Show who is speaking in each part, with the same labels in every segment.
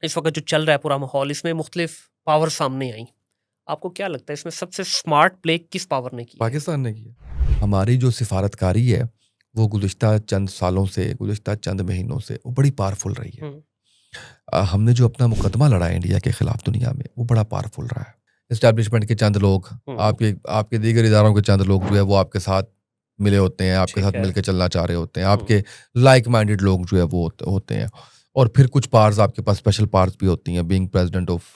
Speaker 1: इस वक्त जो चल रहा है पूरा माहौल, इसमें मुख्तलिफ पावर सामने आई। आपको क्या लगता है इसमें सबसे स्मार्ट प्ले किस पावर ने की है?
Speaker 2: पाकिस्तान ने किया। हमारी जो सिफारतकारी है वो गुज़िश्ता चंद सालों से, गुज़िश्ता चंद महीनों से वो बड़ी पावरफुल रही है। हमने जो अपना मुकदमा लड़ा है इंडिया के खिलाफ दुनिया में, वो बड़ा पावरफुल रहा है। इस्टेब्लिशमेंट के चंद लोग, आपके आपके दीगर इदारों के चंद लोग जो है वो आपके साथ मिले होते हैं, आपके साथ मिलकर चलना चाह रहे होते हैं, आपके लाइक माइंडेड लोग जो है वो होते हैं। और फिर कुछ पावर्स आपके पास, स्पेशल पावर्स भी होती हैं, बीइंग प्रेसिडेंट ऑफ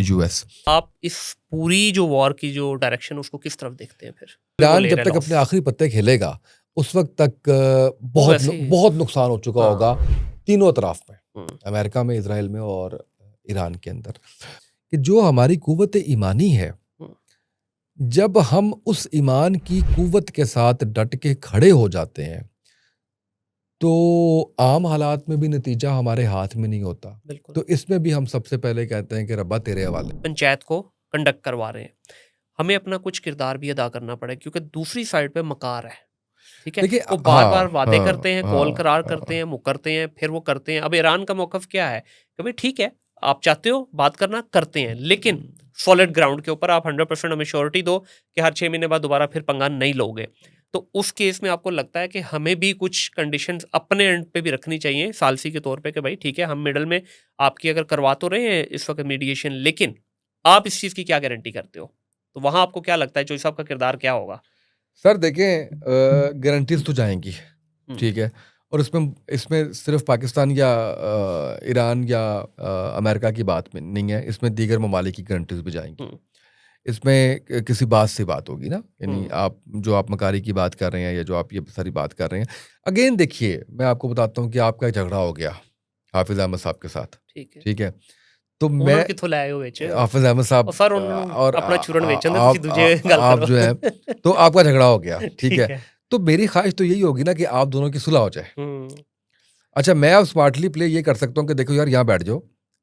Speaker 2: यूएस।
Speaker 1: आप इस पूरी जो वॉर की जो डायरेक्शन उसको किस तरफ देखते हैं फिर?
Speaker 2: ईरान जब तक अपने आखिरी पत्ते खेलेगा उस वक्त तक बहुत नुकसान हो चुका होगा तीनों तरफ में, अमेरिका में, इजराइल में और ईरान के अंदर। कि जो हमारी कुव्वत ईमानी है, जब हम उस ईमान की कुव्वत के साथ डट के खड़े हो जाते हैं तो आम हालात में भी नतीजा हमारे हाथ में नहीं होता। तो इसमें भी हम सबसे पहले कहते हैं कि रब्बा तेरे हवाले।
Speaker 1: पंचायत को कंडक्ट करवा रहे हैं, हमें अपना कुछ किरदार भी अदा करना पड़ेगा क्योंकि दूसरी साइड पे मकार है। ठीक है, वो बार बार वादे करते हैं, कॉल करार करते हैं, मुकरते हैं, फिर वो करते हैं। अब ईरान का मौकफ क्या है कि भाई ठीक है, आप चाहते हो बात करना, करते हैं, लेकिन सॉलिड ग्राउंड के ऊपर आप 100% हमें श्योरिटी दो कि हर 6 महीने बाद दोबारा फिर पंगा नहीं लोगे। तो उस केस में आपको लगता है कि हमें भी कुछ कंडीशंस अपने एंड पे भी रखनी चाहिए सालसी के तौर पे कि भाई ठीक है, हम मिडल में आपकी अगर करवा तो रहे हैं इस वक्त मीडिएशन, लेकिन आप इस चीज़ की क्या गारंटी करते हो? तो वहां आपको क्या लगता है चौधरी साहब का किरदार क्या होगा?
Speaker 2: सर देखें, गारंटीज तो जाएंगी, ठीक है, और इसमें सिर्फ पाकिस्तान या ईरान या अमेरिका की बात में नहीं है, इसमें दीगर ममालिक की गारंटीज भी जाएंगी। इसमें किसी बात से बात होगी ना, यानी आप मकारी की बात कर रहे हैं या जो आप ये सारी बात कर रहे हैं। अगेन देखिए, मैं आपको बताता हूँ कि आपका झगड़ा हो गया हाफिज अहमद साहब के साथ, ठीक है, तो मैं हाफिज अहमद साहब और आप जो है, तो आपका झगड़ा हो गया, ठीक है, तो मेरी ख्वाहिश तो यही होगी ना कि आप दोनों की सुलह हो जाए। अच्छा, मैं अब स्मार्टली प्ले ये कर सकता हूँ कि देखो यार, यहाँ बैठ जाओ,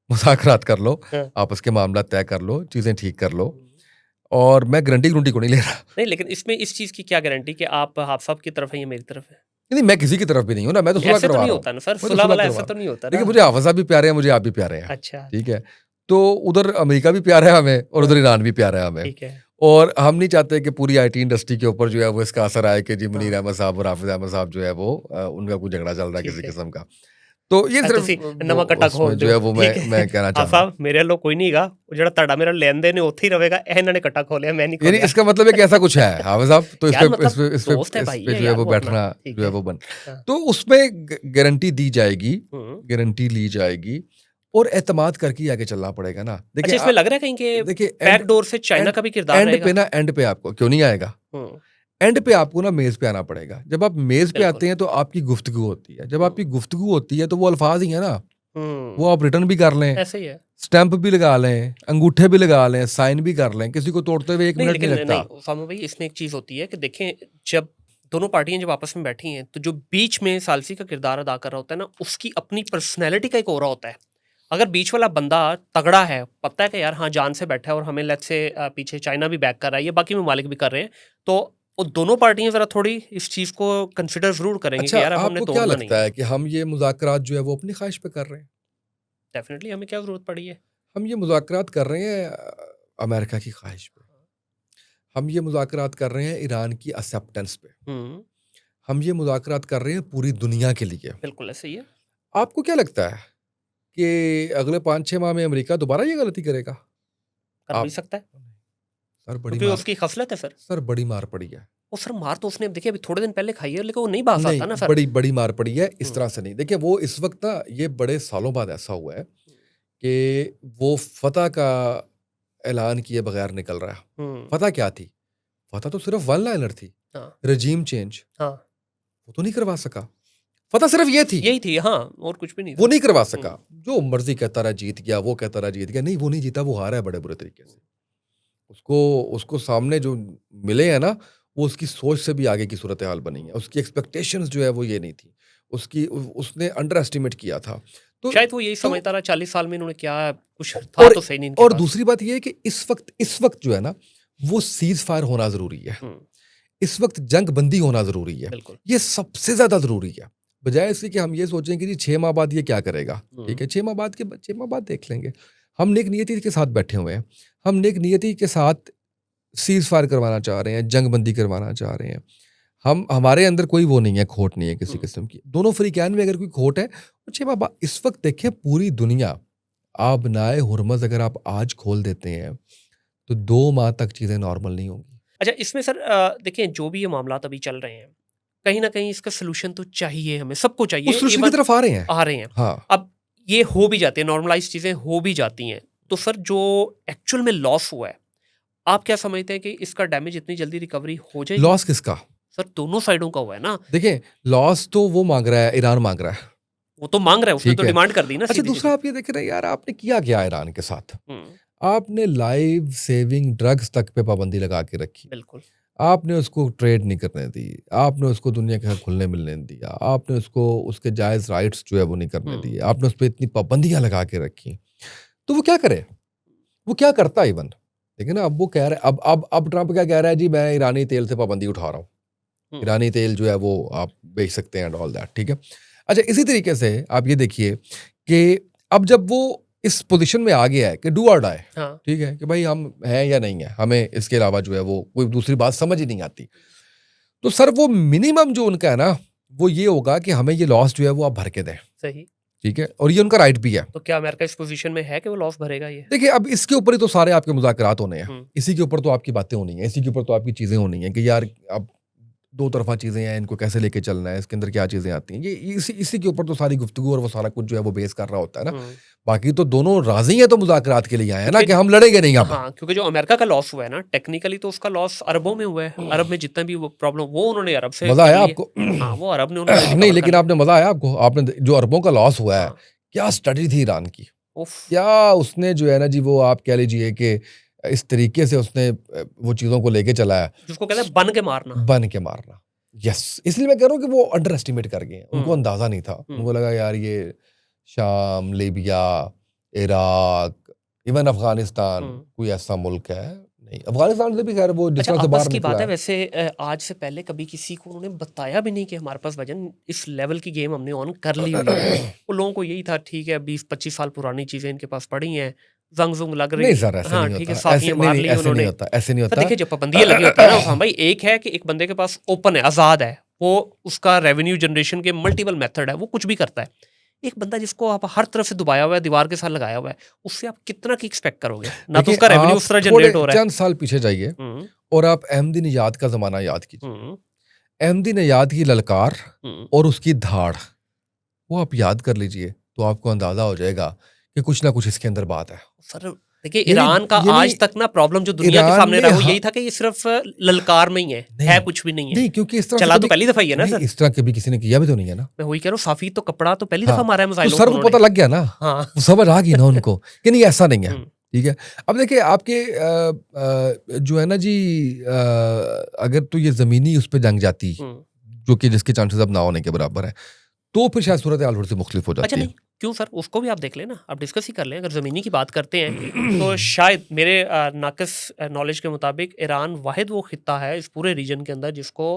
Speaker 2: मुज़ाकरात कर लो, आपस के मामला तय कर लो, चीजें ठीक कर लो, और मैं गारंटी को नहीं ले रहा।
Speaker 1: नहीं, लेकिन इसमें इस चीज की क्या गारंटी कि आप हाफ साहब की तरफ है या मेरी तरफ है?
Speaker 2: नहीं, मैं किसी की तरफ भी नहीं हूँ ना, मैं तो सुलह करवा रहा हूँ।
Speaker 1: सर, सुलह वाला ऐसा तो नहीं होता ना।
Speaker 2: देखिए, मुझे हाफिज साहब भी प्यारे हैं, मुझे आप भी प्यारे हैं,
Speaker 1: अच्छा,
Speaker 2: ठीक है, तो उधर अमेरिका भी प्यारा है हमें और उधर ईरान भी प्यारा है हमें,
Speaker 1: ठीक है,
Speaker 2: और हम नहीं चाहते कि पूरी आईटी इंडस्ट्री के ऊपर जो है वो इसका असर आए कि जी मुनीर अहमद साहब और हाफिज अहमद साहब जो है वो उनका कुछ झगड़ा चल रहा है किसी किस्म का। तो ये सिर्फ
Speaker 1: नवा कट्टा खोल
Speaker 2: जो है वो मैं कहना चाहता हूं,
Speaker 1: मेरे लो कोई नहींगा, जेड़ा तड़ा मेरा लेन देन उत्थे ही रहेगा, इन्होंने कट्टा खोलिया, मैं नहीं खोलिया।
Speaker 2: यानी इसका मतलब है कि ऐसा कुछ है हाफिज साहब, तो इस पे जो है वो बैठना जो है वो बन, तो उसमें गारंटी दी जाएगी, गारंटी ली जाएगी और एतमाद करके आगे चलना पड़ेगा ना।
Speaker 1: देखिए, इसमें लग रहा है कहीं के देखिए बैकडोर से चाइना का भी किरदार रहेगा।
Speaker 2: एंड पे आपको क्यों नहीं आएगा, एंड पे आपको ना मेज पे आना पड़ेगा। जब आप मेज पे आते हैं तो आपकी गुफ्तगू होती है, जब आपकी गुफ्तगू होती है तो वो अल्फाज ही है ना, वो आप रिटर्न भी कर लें,
Speaker 1: ऐसे ही है,
Speaker 2: स्टैंप भी लगा लें, अंगूठे भी लगा लें, साइन भी कर लें, किसी को तोड़ते हुए 1 मिनट नहीं लगता।
Speaker 1: फार्मा भाई, इसमें एक चीज होती है कि देखें, जब दोनों पार्टियां जब आपस में बैठी हैं तो जो बीच में सालसी का किरदार अदा कर रहा होता है ना, उसकी अपनी पर्सनैलिटी का एक ओरा होता है। अगर बीच वाला बंदा तगड़ा है, पता है कि यार हाँ जान से बैठा है और हमें लेट्स से पीछे चाइना भी बैक कर रहा है, ये बाकी ममालिक भी कर रहे हैं, तो वो दोनों पार्टियां जरा थोड़ी इस चीज को कंसिडर जरूर करेंगे।
Speaker 2: अच्छा,
Speaker 1: कि यार हमने
Speaker 2: आपको क्या लगता है कि हम ये मुज़ाकरात जो है वो अपनी ख्वाहिश पे कर रहे हैं?
Speaker 1: डेफिनेटली हमें क्या जरूरत पड़ी है?
Speaker 2: हम ये मुज़ाकरात कर रहे हैं अमेरिका की ख्वाहिश पे, हम ये मुज़ाकरात कर रहे हैं ईरान की एक्सेप्टेंस पे, हम ये मुज़ाकरात कर रहे हैं पूरी दुनिया के लिए।
Speaker 1: बिल्कुल ऐसे ही है।
Speaker 2: आपको क्या लगता है कि अगले 5-6 माह में अमेरिका दोबारा ये गलती करेगा?
Speaker 1: कर भी सकता है
Speaker 2: सर,
Speaker 1: क्योंकि उसकी खसलत है
Speaker 2: सर बड़ी मार पड़ी है।
Speaker 1: वो सर मार तो उसने देखिए अभी थोड़े दिन पहले खाई है, लेकिन वो नहीं बात आता ना सर।
Speaker 2: बड़ी मार पड़ी है, इस तरह से नहीं। देखिए, वो इस वक्त ना, ये बड़े सालों बाद ऐसा हुआ है कि वो फतह का ऐलान किए बगैर निकल रहा है। फतह क्या थी? फतह तो सिर्फ वन लाइनर थी, रजीम चेंज, वो तो नहीं करवा सका। फतह सिर्फ यही थी,
Speaker 1: हाँ, और कुछ भी नहीं,
Speaker 2: वो नहीं करवा सका। जो मर्जी कहता रहा जीत गया, वो कहता रहा जीत गया, नहीं, वो नहीं जीता, वो हारा है बड़े बुरे तरीके से। उसको सामने जो मिले हैं ना, वो उसकी सोच से भी आगे की सूरत हाल बनी है। उसकी एक्सपेक्टेशंस जो है वो ये नहीं थी, उसने अंडर एस्टिमेट किया था। तो
Speaker 1: शायद वो यही समझता रहा 40 साल में इन्होंने क्या कुछ था तो सही नहीं।
Speaker 2: और दूसरी बात ये है कि इस वक्त जो है ना, वो सीज फायर होना जरूरी है, इस वक्त जंग बंदी होना जरूरी है, ये सबसे ज्यादा जरूरी है। बजाय इसके कि हम ये सोचें कि जी 6 माह बाद ये क्या करेगा, ठीक है, 6 माह बाद देख लेंगे। हम नेक नियति के साथ बैठे हुए हैं, हम नेक नियति के साथ सीज फायर करवाना चाह रहे हैं, जंग बंदी करवाना चाह रहे हैं। हमारे अंदर कोई वो नहीं है, खोट नहीं है किसी किस्म की। दोनों फ्रीकैन में अगर कोई खोट है तो 6 माह बाद, इस वक्त देखें पूरी दुनिया, आप नाए हुरमज अगर आप आज खोल देते हैं तो 2 माह तक चीज़ें नॉर्मल नहीं होंगी।
Speaker 1: अच्छा, इसमें सर देखिए जो भी ये मामलात अभी चल रहे हैं, कहीं ना कहीं इसका सोल्यूशन तो चाहिए, हमें सबको चाहिए,
Speaker 2: उस सोल्यूशन की तरफ आ रहे हैं। हाँ।
Speaker 1: अब ये हो भी जाती है, नॉर्मलाइज चीजें हो भी जाती हैं, तो सर जो एक्चुअल में लॉस हुआ है, आप क्या समझते हैं कि इसका डैमेज इतनी जल्दी रिकवरी हो जाएगी?
Speaker 2: लॉस किसका?
Speaker 1: सर दोनों साइडों का हुआ है ना।
Speaker 2: देखिए, लॉस तो वो मांग रहा है, ईरान मांग रहा है,
Speaker 1: वो तो मांग रहा है, उसने तो डिमांड कर दी ना।
Speaker 2: अच्छा, दूसरा आप ये देख रहे हैं यार, आपने किया क्या ईरान के साथ?
Speaker 1: हम्म,
Speaker 2: आपने लाइव सेविंग ड्रग्स तक पे पाबंदी लगा के रखी,
Speaker 1: बिल्कुल।
Speaker 2: आपने उसको ट्रेड नहीं करने दी, आपने उसको दुनिया के साथ खुलने मिलने नहीं दिया, आपने उसको उसके जायज़ राइट्स जो है वो नहीं करने दिए, आपने उस पर इतनी पाबंदियां लगा के रखी, तो वो क्या करे? वो क्या करता है इवन? देखिए ना, अब वो कह रहा है, अब ट्रंप क्या कह रहा है, जी मैं ईरानी तेल से पाबंदी उठा रहा हूँ, ईरानी तेल जो है वो आप बेच सकते हैं, ऑल दैट, ठीक है। अच्छा, इसी तरीके से आप ये देखिए कि अब जब वो इस पोजीशन में आ गया है कि डू और डाई, ठीक है, कि भाई हम हैं या नहीं है, हमें इसके अलावा जो है वो कोई दूसरी बात समझ ही नहीं आती, तो सर वो मिनिमम जो उनका है ना, वो ये होगा कि हमें ये लॉस जो है वो आप भर के दें।
Speaker 1: सही,
Speaker 2: ठीक है, और ये उनका राइट भी है।
Speaker 1: तो क्या अमेरिका इस पोजीशन में है कि वो लॉस भरेगा? ये
Speaker 2: देखिए, अब इसके ऊपर ही तो सारे आपके मुज़ाकरात होने हैं, इसी के ऊपर तो आपकी बातें होनी है, इसी के ऊपर तो आपकी चीज़ें होनी है कि यार अब 2 तरफा चीज़ें हैं, इनको कैसे लेके चलना है, इसके अंदर क्या चीज़ें आती हैं, ये इसी के ऊपर तो सारी गुफ्तगू और वो सारा कुछ जो है वो बेस कर रहा होता है ना। बाकी तो दोनों राजी हैं, तो मुज़ाकरात के लिए आए हैं ना, कि हम लड़ेंगे नहीं अब।
Speaker 1: हाँ, क्योंकि जो अमेरिका का लॉस हुआ है ना, टेक्निकली तो उसका लॉस अरबों में हुआ है। अरब में जितना भी वो प्रॉब्लम, वो उन्होंने अरब से
Speaker 2: मजा आया आपको?
Speaker 1: हाँ, वो अरब ने उन्होंने
Speaker 2: नहीं, लेकिन आपने मजा आया आपको? आपने जो अरबों का लॉस हुआ है, क्या स्टडी थी ईरान की, क्या उसने जो है ना जी, वो आप कह लीजिए कि इस तरीके से उसने वो चीजों को लेके चला है,
Speaker 1: जिसको कहते हैं बन के मारना।
Speaker 2: यस, इसलिए मैं कह रहा हूँ कि वो अंडर एस्टिमेट कर गए, उनको अंदाजा नहीं था, उनको लगा यार ये शाम, लीबिया, इराक, इवन अफगानिस्तान कोई ऐसा मुल्क है नहीं। अफगानिस्तान से भी खैर वो जिस तरह से बाहर निकला है।
Speaker 1: वैसे आज से पहले कभी किसी को उन्होंने बताया भी नहीं कि हमारे पास वजन इस लेवल की गेम हमने ऑन कर ली हुई है। वो लोगों को यही था, ठीक है 20-25 साल पुरानी चीजें इनके पास पड़ी हैं, जंग लग रही
Speaker 2: नहीं सर, ऐसे
Speaker 1: हाँ,
Speaker 2: नहीं
Speaker 1: ठीक
Speaker 2: होता,
Speaker 1: है, ऐसे नहीं
Speaker 2: होता, ऐसे नहीं होता।
Speaker 1: देखिए, जब पाबंदियां लगी होती है ना उस्मान भाई, एक है कि एक बंदे के पास ओपन है, आजाद है, वो उसका रेवेन्यू जनरेशन के मल्टीपल मेथड है, वो कुछ भी करता है। एक बंदा जिसको आप हर तरफ से दबाया हुआ है, दीवार के साथ लगाया हुआ है, उससे आप कितना की एक्सपेक्ट करोगे? ना तो उसका रेवेन्यू उस तरह जनरेट हो रहा है।
Speaker 2: चंद साल पीछे जाइए और आप अहमदी निजात का जमाना याद कीजिए, अहमदी निजात की ललकार और उसकी धाड़, वो आप याद कर लीजिए, तो आपको अंदाजा हो जाएगा कि कुछ ना कुछ इसके अंदर बात है।
Speaker 1: सर देखिए, ईरान का आज तक ना प्रॉब्लम जो दुनिया के सामने रहा, वो यही था कि ये सिर्फ ललकार में ही है कुछ भी नहीं है।
Speaker 2: नहीं, क्योंकि इस तरह
Speaker 1: चला तो पहली दफा ही है ना सर,
Speaker 2: इस तरह कभी किसी ने किया भी तो नहीं है ना।
Speaker 1: मैं वही कह रहा हूँ, साफी तो कपड़ा तो पहली दफा मारा है मिसाइलों
Speaker 2: को। सर वो पता लग गया ना,
Speaker 1: हाँ,
Speaker 2: समझ आ गई ना उनको कि नहीं ऐसा नहीं है, ठीक है। अब देखिए आपके जो है ना जी, अगर तो ये जमीनी उस पर जंग जाती, जो कि जिसके चांसेस अब ना होने के बराबर है, तो फिर शायद सूरत हाल थोड़ी सी मुख्तलिफ हो जाती है।
Speaker 1: क्यों सर, उसको भी आप देख लें ना, आप डिस्कस ही कर लें। अगर ज़मीनी की बात करते हैं तो शायद मेरे नाकिस नॉलेज के मुताबिक ईरान वाहिद वो खित्ता है इस पूरे रीजन के अंदर जिसको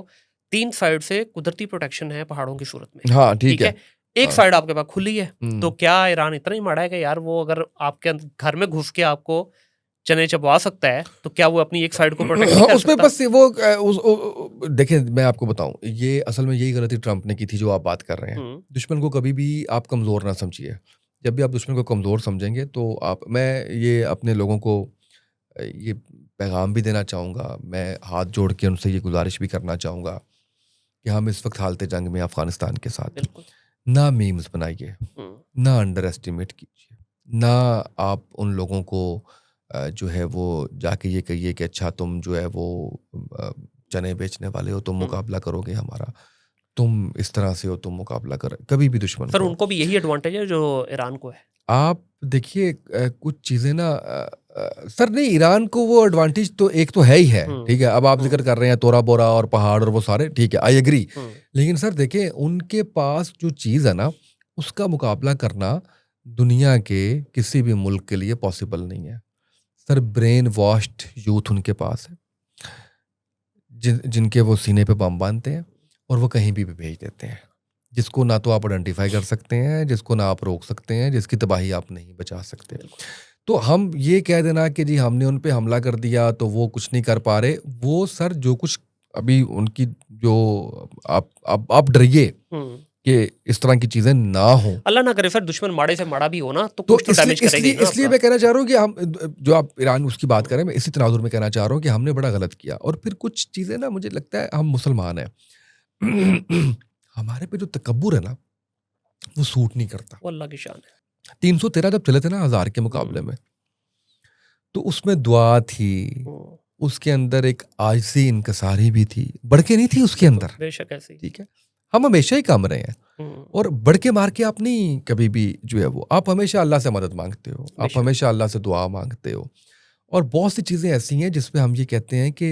Speaker 1: 3 साइड से कुदरती प्रोटेक्शन है पहाड़ों की सूरत में।
Speaker 2: हाँ, ठीक है।
Speaker 1: एक साइड आपके पास खुली है, तो क्या ईरान इतना ही माड़ा है कि यार वो अगर आपके घर में घुस के आपको चने चबवा सकता है, तो क्या वो अपनी एक साइड को प्रोटेक्ट नहीं कर
Speaker 2: उसमें
Speaker 1: सकता?
Speaker 2: बस वो देखिए, मैं आपको बताऊं, ये असल में यही गलती ट्रंप ने की थी जो आप बात कर रहे हैं। दुश्मन को कभी भी आप कमज़ोर ना समझिए। जब भी आप दुश्मन को कमज़ोर समझेंगे तो मैं ये अपने लोगों को ये पैगाम भी देना चाहूँगा, मैं हाथ जोड़ के उनसे ये गुजारिश भी करना चाहूँगा कि हम इस वक्त हालत जंग में अफ़गानिस्तान के साथ, ना मीम्स बनाइए, ना अंडर एस्टिमेट कीजिए, ना आप उन लोगों को जो है वो जाके ये कहिए कि अच्छा तुम जो है वो चने बेचने वाले हो, तुम मुकाबला करोगे हमारा, तुम इस तरह से हो, तुम मुकाबला कर, कभी भी दुश्मन
Speaker 1: सर उनको भी यही एडवांटेज है जो ईरान को है।
Speaker 2: आप देखिए कुछ चीज़ें ना सर, नहीं, ईरान को वो एडवांटेज तो एक तो है ही है, ठीक है। अब आप जिक्र कर रहे हैं तोरा बोरा और पहाड़ और वो सारे, ठीक है, आई एग्री, लेकिन सर देखिए उनके पास जो चीज़ है ना, उसका मुकाबला करना दुनिया के किसी भी मुल्क के लिए पॉसिबल नहीं है सर। ब्रेन वॉश्ड यूथ उनके पास है, जिनके वो सीने पे बम बांधते हैं और वो कहीं भी भेज देते हैं। जिसको ना तो आप आइडेंटिफाई कर सकते हैं, जिसको ना आप रोक सकते हैं, जिसकी तबाही आप नहीं बचा सकते। तो हम ये कह देना कि जी हमने उन पे हमला कर दिया तो वो कुछ नहीं कर पा रहे, वो सर जो कुछ अभी उनकी जो आप डरिए कि इस तरह की चीजें ना हो।
Speaker 1: अल्लाह ना करे सर, दुश्मन माड़े से माड़ा भी हो ना तो
Speaker 2: तो
Speaker 1: कुछ तो डैमेज करेगा ही ना
Speaker 2: इसलिए
Speaker 1: आपका।
Speaker 2: मैं कहना चाह रहा हूँ कि हम जो आप ईरान उसकी बात करें, मैं इसी तनाजुर में कहना चाह रहा हूँ कि हमने बड़ा गलत किया। और फिर कुछ चीजें ना, मुझे लगता है हम मुसलमान हैं हमारे पे जो तकब्बुर है ना, वो सूट नहीं करता।
Speaker 1: वो अल्लाह की शान है।
Speaker 2: 313 जब चले थे ना 1000 के मुकाबले में, तो उसमें दुआ थी, उसके अंदर एक आजिज़ी इनकिसारी भी थी, बढ़ के नहीं थी उसके अंदर।
Speaker 1: बेशक ऐसे ही।
Speaker 2: ठीक है, हम हमेशा ही काम रहे हैं और बढ़ के मार के आप नहीं कभी भी जो है वो, आप हमेशा अल्लाह से मदद मांगते हो, आप
Speaker 1: बेशक।
Speaker 2: हमेशा अल्लाह से दुआ मांगते हो। और बहुत सी चीज़ें ऐसी हैं जिसमें हम ये कहते हैं कि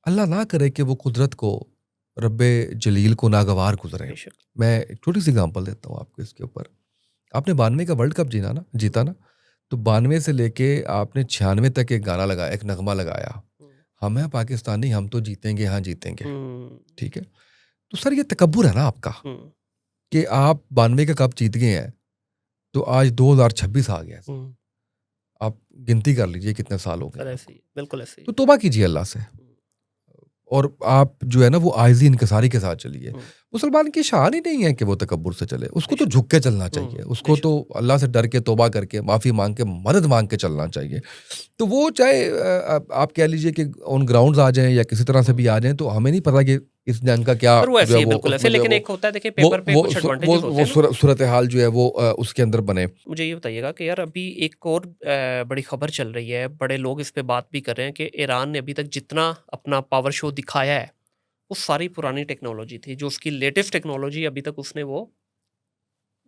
Speaker 2: अल्लाह ना करे कि वो कुदरत को, रब्बे जलील को नागवार गुजरे।
Speaker 1: बेशक।
Speaker 2: मैं एक छोटी सी एग्जांपल देता हूँ आपको इसके ऊपर। आपने 92 का वर्ल्ड कप जीता ना, तो 92 से लेके आपने 96 तक एक गाना लगाया, एक नगमा लगाया, हम हैं पाकिस्तानी, हम तो जीतेंगे, हाँ जीतेंगे। ठीक है, तो सर ये तकब्बुर है ना आपका कि आप 92 का कप जीत गए हैं, तो आज 2026 आ गया। आप गिनती कर लीजिए कितने साल हो गए।
Speaker 1: ऐसे ही, बिल्कुल ऐसे ही।
Speaker 2: तो तौबा कीजिए अल्लाह से, और आप जो है ना वो आइज़ी इनकिसारी के साथ चलिए। मुसलमान की शान ही नहीं है कि वो तकब्बुर से चले, उसको तो झुक के चलना चाहिए, उसको तो अल्लाह से डर के तौबा करके माफ़ी मांग के मदद मांग के चलना चाहिए। तो वो चाहे आप कह लीजिए कि ऑन ग्राउंड्स आ जाएं या किसी तरह से भी आ जाएं, तो हमें नहीं पता कि इस जंग का क्या
Speaker 1: पर वो ऐसे
Speaker 2: जो
Speaker 1: ही
Speaker 2: है
Speaker 1: है, बिल्कुल ऐसे।
Speaker 2: उसमें जो है
Speaker 1: लेकिन एक होता है, देखिए पेपर पे कुछ एडवांटेजेस होते हैं ना।
Speaker 2: सूरत हाल जो है वो उसके अंदर बने।
Speaker 1: मुझे ये बताइएगा कि यार अभी एक और बड़ी खबर चल रही है, बड़े लोग इस पे बात भी कर रहे हैं कि ईरान ने अभी तक जितना अपना पावर शो दिखाया है वो सारी पुरानी टेक्नोलॉजी थी, जो उसकी लेटेस्ट टेक्नोलॉजी अभी तक उसने वो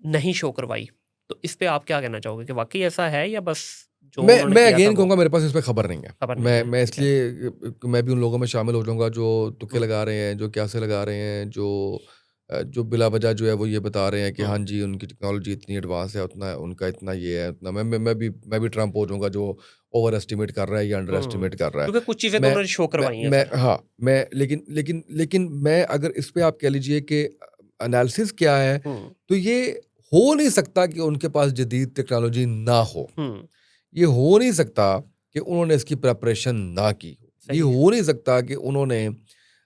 Speaker 1: नहीं शो करवाई। तो इस पे आप क्या कहना चाहोगे कि वाकई ऐसा है या बस जो उन्होंने
Speaker 2: मैं
Speaker 1: किया था
Speaker 2: अगेन
Speaker 1: वो
Speaker 2: कहूँगा मेरे पास इस पे खबर नहीं है।
Speaker 1: खबर नहीं है?
Speaker 2: मैं
Speaker 1: ठीक है।
Speaker 2: इसलिए मैं भी उन लोगों में शामिल हो जाऊँगा जो तुक्के
Speaker 1: हम्म,
Speaker 2: लगा रहे हैं, जो क्यासे लगा रहे हैं, जो बिला वजह जो है वो ये बता रहे हैं कि हाँ जी उनकी टेक्नोलॉजी इतनी एडवांस है, उतना उनका इतना ये है, उतना मैं भी ट्रम्प हो जाऊँगा जो ओवर एस्टिमेट कर रहा है या अंडर एस्टिमेट कर रहा है।
Speaker 1: क्योंकि कुछ चीजें तो
Speaker 2: मैं
Speaker 1: उन्होंने शो करवाई हैं
Speaker 2: मैं
Speaker 1: सर।
Speaker 2: हाँ, मैं लेकिन मैं अगर इस पे आप कह लीजिए कि एनालिसिस क्या है, तो ये हो नहीं सकता कि उनके पास जदीद टेक्नोलॉजी ना हो। ये हो नहीं सकता कि उन्होंने इसकी प्रिपरेशन ना की हो। ये हो नहीं सकता कि उन्होंने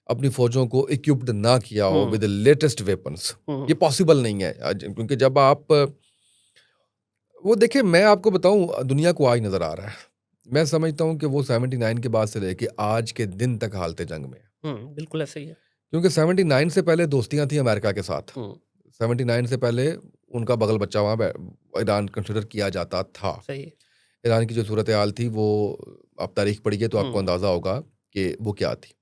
Speaker 2: अपनी फौजों को इक्विप्ड ना किया हो विद लेटेस्ट वेपन्स। ये पॉसिबल नहीं है क्योंकि जब आप वो देखिए, मैं आपको बताऊं, दुनिया को आज नजर आ रहा है। मैं समझता हूं कि वो 79 के बाद से लेके आज के दिन तक हालते जंग में है।
Speaker 1: बिल्कुल ऐसे ही है।
Speaker 2: क्योंकि 79 से पहले दोस्तियां थी अमेरिका के साथ। 79 से पहले उनका बगल बच्चा वहां ईरान कंसिडर किया जाता था।
Speaker 1: सही है।
Speaker 2: ईरान की जो सूरत हाल थी वो, आप तारीख पढ़िए तो आपको अंदाज़ा होगा कि वो क्या थी।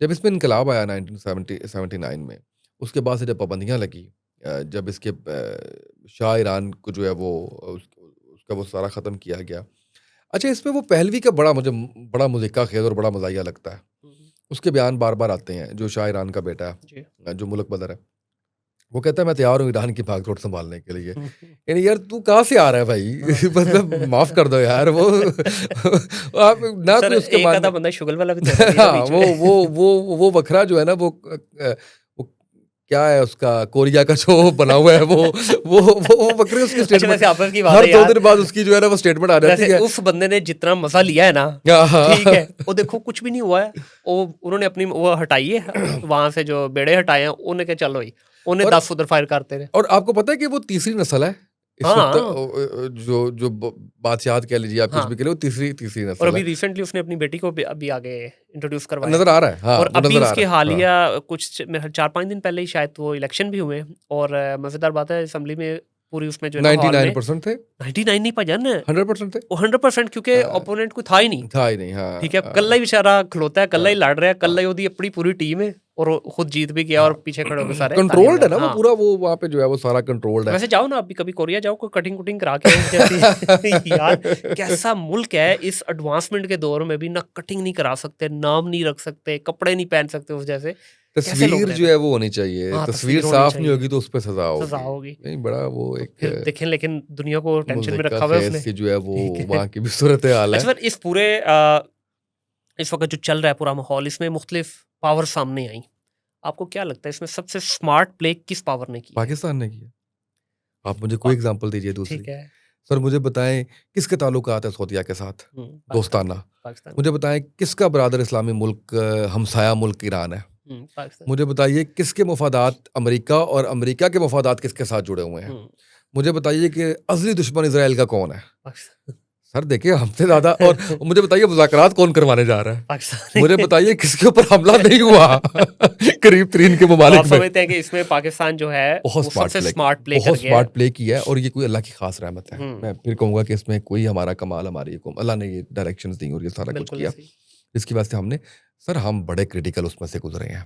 Speaker 2: जब इसमें इनकलाब आया 1979 में, उसके बाद से जब पाबंदियाँ लगी, जब इसके शाह ईरान को जो है वो उसका वो सारा ख़त्म किया गया। अच्छा, इसमें वो पहलवी का मुझे बड़ा मुज़िक्का खेज़ और बड़ा मज़ाहिया लगता है। उसके बयान बार बार आते हैं, जो शाह ईरान का बेटा है, जो मुल्क बदर है, वो कहता है मैं तैयार हूँ ईरान की भागदौड़ संभालने के लिए। यानी यार तू कहाँ से आ रहा है भाई मतलब माफ कर दो यार वो आप ना
Speaker 1: सर
Speaker 2: कोई उसके
Speaker 1: एक आधा
Speaker 2: मानने
Speaker 1: बंदा शुगल वाला भी तो है
Speaker 2: हाँ
Speaker 1: बीच में।
Speaker 2: वो बकरा जो है ना वो क्या है उसका कोरिया का जो बना हुआ है वो बकरे उसकी
Speaker 1: अच्छा,
Speaker 2: स्टेटमेंट
Speaker 1: वैसे आपस की बात
Speaker 2: हर
Speaker 1: है
Speaker 2: 2
Speaker 1: यार।
Speaker 2: दिन बाद उसकी जो है ना वो स्टेटमेंट आ जाती
Speaker 1: वैसे
Speaker 2: है।
Speaker 1: उस बंदे ने जितना मजा लिया है ना,
Speaker 2: हाँ।
Speaker 1: ठीक है, वो देखो कुछ भी नहीं हुआ है। वो उन्होंने अपनी वो हटाई है वहां से, जो बेड़े हटाए हैं उन्हें क्या, चलो ही उन्हें 10 उधर फायर करते रहे।
Speaker 2: और आपको पता है कि वो तीसरी नस्ल है इस वक्त,
Speaker 1: हाँ
Speaker 2: जो बादशाह कह लीजिए आप, कुछ
Speaker 1: हाँ।
Speaker 2: भी कह लो, तीसरी
Speaker 1: और
Speaker 2: नस्ल
Speaker 1: अभी
Speaker 2: है।
Speaker 1: रिसेंटली उसने अपनी बेटी को अभी आगे इंट्रोड्यूस करवाया
Speaker 2: नजर
Speaker 1: है।
Speaker 2: आ रहा है, हाँ
Speaker 1: और
Speaker 2: वो
Speaker 1: अभी
Speaker 2: नजर आ
Speaker 1: उसके
Speaker 2: रहा है, हाँ।
Speaker 1: हालिया कुछ 4-5 दिन पहले ही शायद वो इलेक्शन भी हुए। और मजेदार बात है, असेंबली में पूरी उसमें जो है ना हॉल में
Speaker 2: 99% थे,
Speaker 1: 99 नहीं भजन,
Speaker 2: 100% थे,
Speaker 1: वो 100%, क्योंकि ओपोनेंट कोई था ही नहीं।
Speaker 2: था ही नहीं, हाँ।
Speaker 1: ठीक है, कल्ला ही बेचारा खलोता है, कल्ला ही लड़ रहा है, कल्ला ही ओदी अपनी पूरी टीम है और वो खुद जीत भी गया और पीछे खड़े होकर सारे तालियां
Speaker 2: कंट्रोल्ड है
Speaker 1: बजा
Speaker 2: ना
Speaker 1: रहे
Speaker 2: वो
Speaker 1: हैं। हाँ,
Speaker 2: पूरा, वो वहाँ पे जो है वो सारा कंट्रोल्ड है।
Speaker 1: वैसे जाओ ना अभी कभी कोरिया जाओ, कोई कटिंग कुटिंग करा के आओ जैसी यार कैसा मुल्क है, इस एडवांसमेंट के दौर में भी ना कटिंग नहीं करा सकते, नाम नहीं रख सकते, कपड़े नहीं पहन सकते उस जैसे। कैसे लोग
Speaker 2: तस्वीर
Speaker 1: रह
Speaker 2: जो
Speaker 1: रहे
Speaker 2: है
Speaker 1: हैं?
Speaker 2: वो होनी चाहिए,
Speaker 1: हाँ,
Speaker 2: तस्वीर
Speaker 1: होनी
Speaker 2: साफ नहीं
Speaker 1: चाहिए,
Speaker 2: होगी तो उस पर सजा
Speaker 1: सजा
Speaker 2: होगी।
Speaker 1: होगी।
Speaker 2: नहीं, बड़ा वो
Speaker 1: तो
Speaker 2: एक
Speaker 1: फिर देखें, लेकिन दुनिया को टेंशन में
Speaker 2: मुज़क्का
Speaker 1: रखा हुआ है
Speaker 2: खेज
Speaker 1: उसने।
Speaker 2: सी जो है वो
Speaker 1: ठीक है।
Speaker 2: वहाँ की भी सूरत हाल है।
Speaker 1: अच्छा सर, इस पूरे इस वक्त जो चल रहा है पूरा माहौल, इसमें मुख्तलिफ पावर सामने आई। आपको क्या लगता है इसमें सबसे स्मार्ट प्ले किस पावर ने किया?
Speaker 2: पाकिस्तान ने किया। आप मुझे कोई एग्जांपल दीजिए दूसरी।
Speaker 1: ठीक है।
Speaker 2: सर मुझे बताएं किसके ताल्लुकात है सऊदीया के साथ
Speaker 1: पाकिस्तान
Speaker 2: दोस्ताना।
Speaker 1: पाकिस्तान
Speaker 2: मुझे बताएं किसका बरादर इस्लामी मुल्क हमसाया मुल्क ईरान है।
Speaker 1: पाकिस्तान
Speaker 2: मुझे बताइए किसके मफादात अमेरिका और अमेरिका के मफादात किसके साथ जुड़े हुए हैं। मुझे बताइए कि असली दुश्मन इजराइल का कौन है।
Speaker 1: पाकिस्तान
Speaker 2: सर देखिए हमसे ज्यादा। और मुझे बताइए मुज़ाकरात कौन करवाने जा रहा है।
Speaker 1: पाकिस्तान
Speaker 2: मुझे बताइए किसके ऊपर हमला नहीं हुआ करीब तरीन के
Speaker 1: तो आप
Speaker 2: ममालिक में।
Speaker 1: समझते हैं कि इसमें पाकिस्तान जो है
Speaker 2: बहुत
Speaker 1: वो
Speaker 2: स्मार्ट
Speaker 1: सबसे
Speaker 2: प्ले
Speaker 1: स्मार्ट प्ले कर
Speaker 2: बहुत
Speaker 1: गया है।
Speaker 2: स्मार्ट प्ले किया है और ये कोई अल्लाह की खास रहमत है।
Speaker 1: हम्म,
Speaker 2: मैं फिर कहूंगा कि इसमें कोई हमारा कमाल हमारी अल्लाह ने ये डायरेक्शंस दी और ये सारा कुछ
Speaker 1: बिल्कुल
Speaker 2: किया
Speaker 1: ऐसे ही।
Speaker 2: इसकी वजह से हमने सर हम बड़े क्रिटिकल उसमें से गुजरे हैं।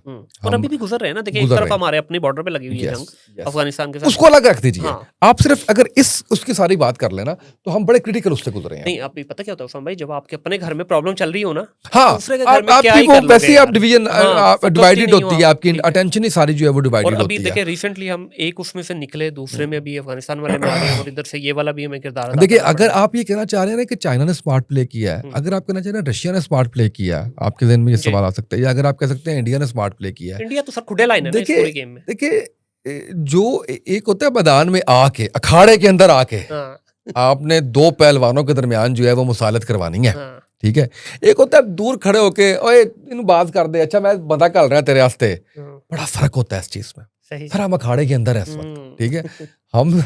Speaker 1: और अभी भी गुजर रहे हैं ना, देखिए एक
Speaker 2: गुजर
Speaker 1: तरफ
Speaker 2: रहे हैं।
Speaker 1: हमारे अपने बॉर्डर पे लगी हुई है
Speaker 2: यस
Speaker 1: जंग
Speaker 2: यस
Speaker 1: अफगानिस्तान के साथ।
Speaker 2: उसको अलग रख दीजिए।
Speaker 1: हाँ
Speaker 2: आप सिर्फ अगर इस उसकी सारी बात कर लेना तो हम बड़े क्रिटिकल उससे गुजरे हैं।
Speaker 1: नहीं, आप भी पता क्या होता है उस्मान भाई, जब आपके अपने घर में प्रॉब्लम चल रही हो ना,
Speaker 2: हाँ
Speaker 1: दूसरे के घर में क्या
Speaker 2: आपकी
Speaker 1: ही
Speaker 2: वो
Speaker 1: कर लोगे
Speaker 2: वैसे ही आप
Speaker 1: यार।
Speaker 2: डिवीजन
Speaker 1: हाँ, focused ही
Speaker 2: डिवाइडेड
Speaker 1: नहीं हो
Speaker 2: होती है
Speaker 1: आप,
Speaker 2: आपकी
Speaker 1: ठीक है।
Speaker 2: अटेंशन ही सारी जो है वो
Speaker 1: और
Speaker 2: डिवाइडेड
Speaker 1: अभी
Speaker 2: होती है।
Speaker 1: देखिए रिसेंटली हम एक उसमें से निकले, दूसरे में भी अफगानिस्तान वाले में आ गए और इधर से ये वाला भी हमें किरदार अदा
Speaker 2: देखिए
Speaker 1: करना पड़
Speaker 2: अगर
Speaker 1: रहा है।
Speaker 2: आप ये कहना चाह रहे हैं ना कि चाइना ने स्मार्ट प्ले किया है, अगर आप कहना चाह रहे हैं रशिया ने स्मार्ट प्ले किया है, आपके जहन में ये
Speaker 1: जी।
Speaker 2: सवाल आ सकता है, या अगर आप कह सकते हैं इंडिया ने स्मार्ट प्ले किया है।
Speaker 1: इंडिया तो सर खुडे लाइन है ना इस
Speaker 2: देखिए
Speaker 1: पूरी गेम में।
Speaker 2: देखिए जो एक होता है मैदान में आके अखाड़े के अंदर आके
Speaker 1: हाँ
Speaker 2: आपने दो पहलवानों के दरमियान जो है वो मुसालत करवानी है।
Speaker 1: हाँ
Speaker 2: ठीक है। एक होता है दूर खड़े होके ओए इन बात कर दे, अच्छा मैं बंदा कर रहा तेरे वास्ते।
Speaker 1: हाँ,
Speaker 2: बड़ा फर्क होता है इस चीज में।
Speaker 1: सही।
Speaker 2: सर हम अखाड़े के अंदर है इस वक्त।
Speaker 1: हम्म,
Speaker 2: ठीक है।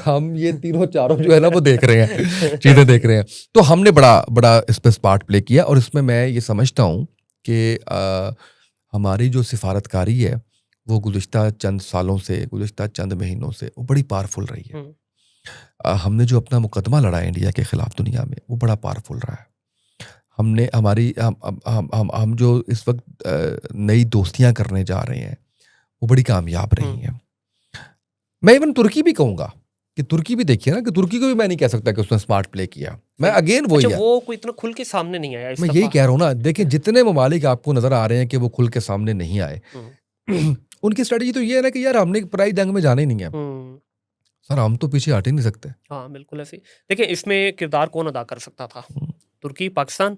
Speaker 2: हम ये तीनों चारों जो है ना वो देख रहे हैं, चीजें देख रहे हैं। तो हमने बड़ा बड़ा इस पे स्मार्ट प्ले किया और इसमें मैं ये समझता हूँ कि हमारी जो सिफारतकारी है वो गुज़िश्ता चंद सालों से, गुज़िश्ता चंद महीनों से वो बड़ी पावरफुल रही है। हमने जो अपना मुकदमा लड़ा है इंडिया के खिलाफ दुनिया में वो बड़ा पावरफुल रहा है। हमने हमारी हम जो इस वक्त नई दोस्तियां करने जा रहे हैं वो बड़ी कामयाब रही हैं। मैं इवन तुर्की भी कहूंगा कि तुर्की भी देखिए ना, कि तुर्की को भी मैं नहीं कह सकता कि उसने स्मार्ट प्ले किया। मैं अगेन वही है,
Speaker 1: वो कोई इतना खुल के सामने नहीं आया इस
Speaker 2: मैं
Speaker 1: दफा।
Speaker 2: यही कह रहा हूँ ना। देखिए जितने ममालिक आपको नजर आ रहे हैं कि वो खुल के सामने नहीं आए, उनकी स्ट्रेटजी तो ये है ना कि यार हमने पराई जंग में जाना ही नहीं है। सर हम तो पीछे हट ही नहीं सकते।
Speaker 1: हाँ बिल्कुल ऐसे। देखिए इसमें किरदार कौन अदा कर सकता था? तुर्की, पाकिस्तान,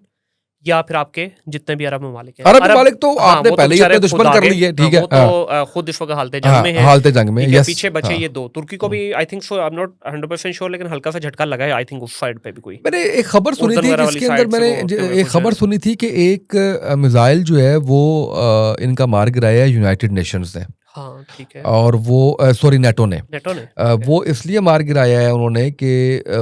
Speaker 1: या फिर आपके जितने भी अरब ममालिक हैं।
Speaker 2: अरब ममालिक तो
Speaker 1: हाँ,
Speaker 2: आपने
Speaker 1: वो
Speaker 2: पहले ही
Speaker 1: बेचारे
Speaker 2: अपने दुश्मन
Speaker 1: खुद
Speaker 2: कर
Speaker 1: आगे,
Speaker 2: लिए। ठीक है।
Speaker 1: वो तो खुद इस वक्त हालते जंग में है।
Speaker 2: हालते जंग में,
Speaker 1: ठीक है,
Speaker 2: यस।
Speaker 1: पीछे बचे ये दो। तुर्की को भी I think so, I am not 100% sure, लेकिन हल्का सा झटका लगा है आई थिंक उस साइड पे भी कोई।
Speaker 2: मैंने एक खबर सुनी
Speaker 1: उर्दन
Speaker 2: थी
Speaker 1: वगैरह वाली
Speaker 2: जिसके अंदर
Speaker 1: साइड से
Speaker 2: मैंने
Speaker 1: वो होते हुए
Speaker 2: एक
Speaker 1: कुछ
Speaker 2: खबर सुनी थी कि एक मिसाइल जो है वो इनका मार गिराया है यूनाइटेड नेशंस ने।
Speaker 1: हाँ ठीक है।
Speaker 2: और वो सॉरी नेटो ने
Speaker 1: ने
Speaker 2: वो इसलिए मार गिराया है उन्होंने कि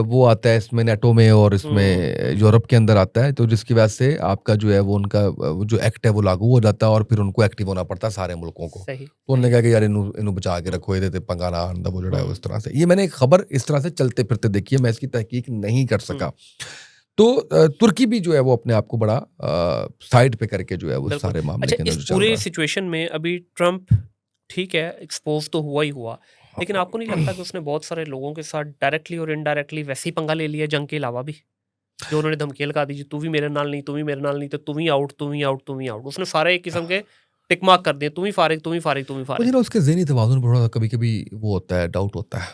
Speaker 2: वो आता है इसमें नेटो में और इसमें यूरोप के अंदर आता है, तो जिसकी वजह से आपका जो है वो उनका जो एक्ट है वो लागू हो जाता है और फिर उनको एक्टिव होना पड़ता है सारे मुल्कों को।
Speaker 1: सही।
Speaker 2: तो उन्होंने कहा कि यार इन्हों बचा के रखो, ये पंगा ना आंदा वो लड़ा है इस तरह से। ये मैंने एक खबर इस तरह से चलते फिरते देखी है, मैं इसकी तहकीक नहीं कर सका। तो तुर्की भी जो है वो अपने आप को बड़ा साइड पे करके जो है वो सारे मामले के अंदर
Speaker 1: इस पूरे सिचुएशन में अभी ट्रम्प ठीक है एक्सपोज तो हुआ ही हुआ, लेकिन आपको नहीं लगता कि उसने बहुत सारे लोगों के साथ डायरेक्टली और इनडायरेक्टली वैसे ही पंगा ले लिया जंग के अलावा भी? जो उन्होंने धमकियां लगा दी, तू भी मेरे नाल नहीं, तू भी मेरे नाल नहीं, तो तुम ही आउट, तुम ही आउट, तुम ही आउट। उसने सारे एक किस्म के टिक मार्क कर दिए, तुम ही फारिग, तुम ही फारिग, तुम ही फारिग।
Speaker 2: मुझे ना उसके ज़हनी तवाज़ुन पर थोड़ा कभी कभी वो होता है, डाउट होता है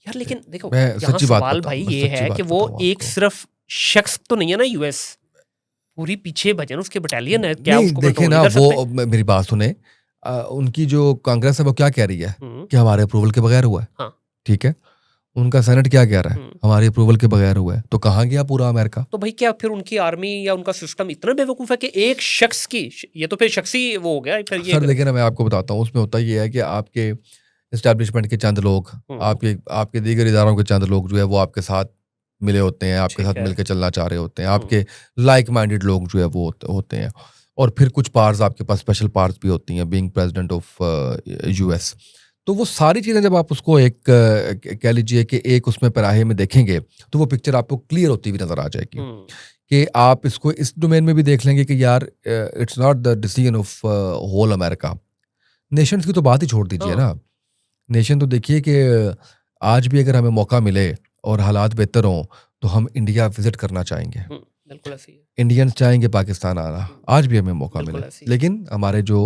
Speaker 1: यार। लेकिन देखो
Speaker 2: मैं
Speaker 1: यहाँ
Speaker 2: सच्ची बात
Speaker 1: सवाल
Speaker 2: बताऊं,
Speaker 1: भाई
Speaker 2: मैं
Speaker 1: ये
Speaker 2: सच्ची
Speaker 1: है
Speaker 2: बात
Speaker 1: कि वो
Speaker 2: बताऊं
Speaker 1: एक
Speaker 2: आपको।
Speaker 1: सिर्फ शख्स तो नहीं है ना, यूएस पूरी पीछे भजन उसके बटालियन है, क्या
Speaker 2: नहीं
Speaker 1: उसको
Speaker 2: देखिए
Speaker 1: कंट्रोल
Speaker 2: ना
Speaker 1: नहीं कर सकते?
Speaker 2: वो मेरी बात सुने, उनकी जो कांग्रेस है वो क्या कह रही है कि हमारे अप्रूवल के बगैर हुआ है।
Speaker 1: हाँ।
Speaker 2: ठीक है। उनका सेनेट क्या कह रहा है, हमारी अप्रूवल के बगैर हुआ है। तो कहाँ गया पूरा अमेरिका?
Speaker 1: तो भाई क्या फिर उनकी आर्मी या उनका सिस्टम इतना बेवकूफ है कि एक शख्स की, ये तो फिर शख्सी वो हो गया फिर ये।
Speaker 2: सर देखिए ना मैं आपको बताता हूँ, उसमें होता ये है कि आपके एस्टैब्लिशमेंट के चंद लोग, आपके दीगर इदारों के चंद लोग जो है वो आपके साथ मिले होते हैं, आपके साथ मिलकर चलना चाह रहे होते हैं, आपके लाइक माइंडेड लोग जो है वो होते हैं। और फिर कुछ पार्स आपके पास स्पेशल पार्स भी होती हैं, बीइंग प्रेसिडेंट ऑफ यूएस। तो वो सारी चीज़ें जब आप उसको एक कह लीजिए कि एक उसमें पैराहे में देखेंगे तो वो पिक्चर आपको क्लियर होती हुई नजर आ जाएगी कि आप इसको इस डोमेन में भी देख लेंगे कि यार it's not the decision of whole America. Nations की तो बात ही छोड़ दीजिए ना। नेशन तो देखिए कि आज भी अगर हमें मौका मिले और हालात बेहतर हों तो हम इंडिया विजिट करना चाहेंगे।
Speaker 1: बिल्कुल ऐसे ही है।
Speaker 2: इंडियंस चाहेंगे पाकिस्तान आना, आज भी हमें मौका मिले। लेकिन हमारे जो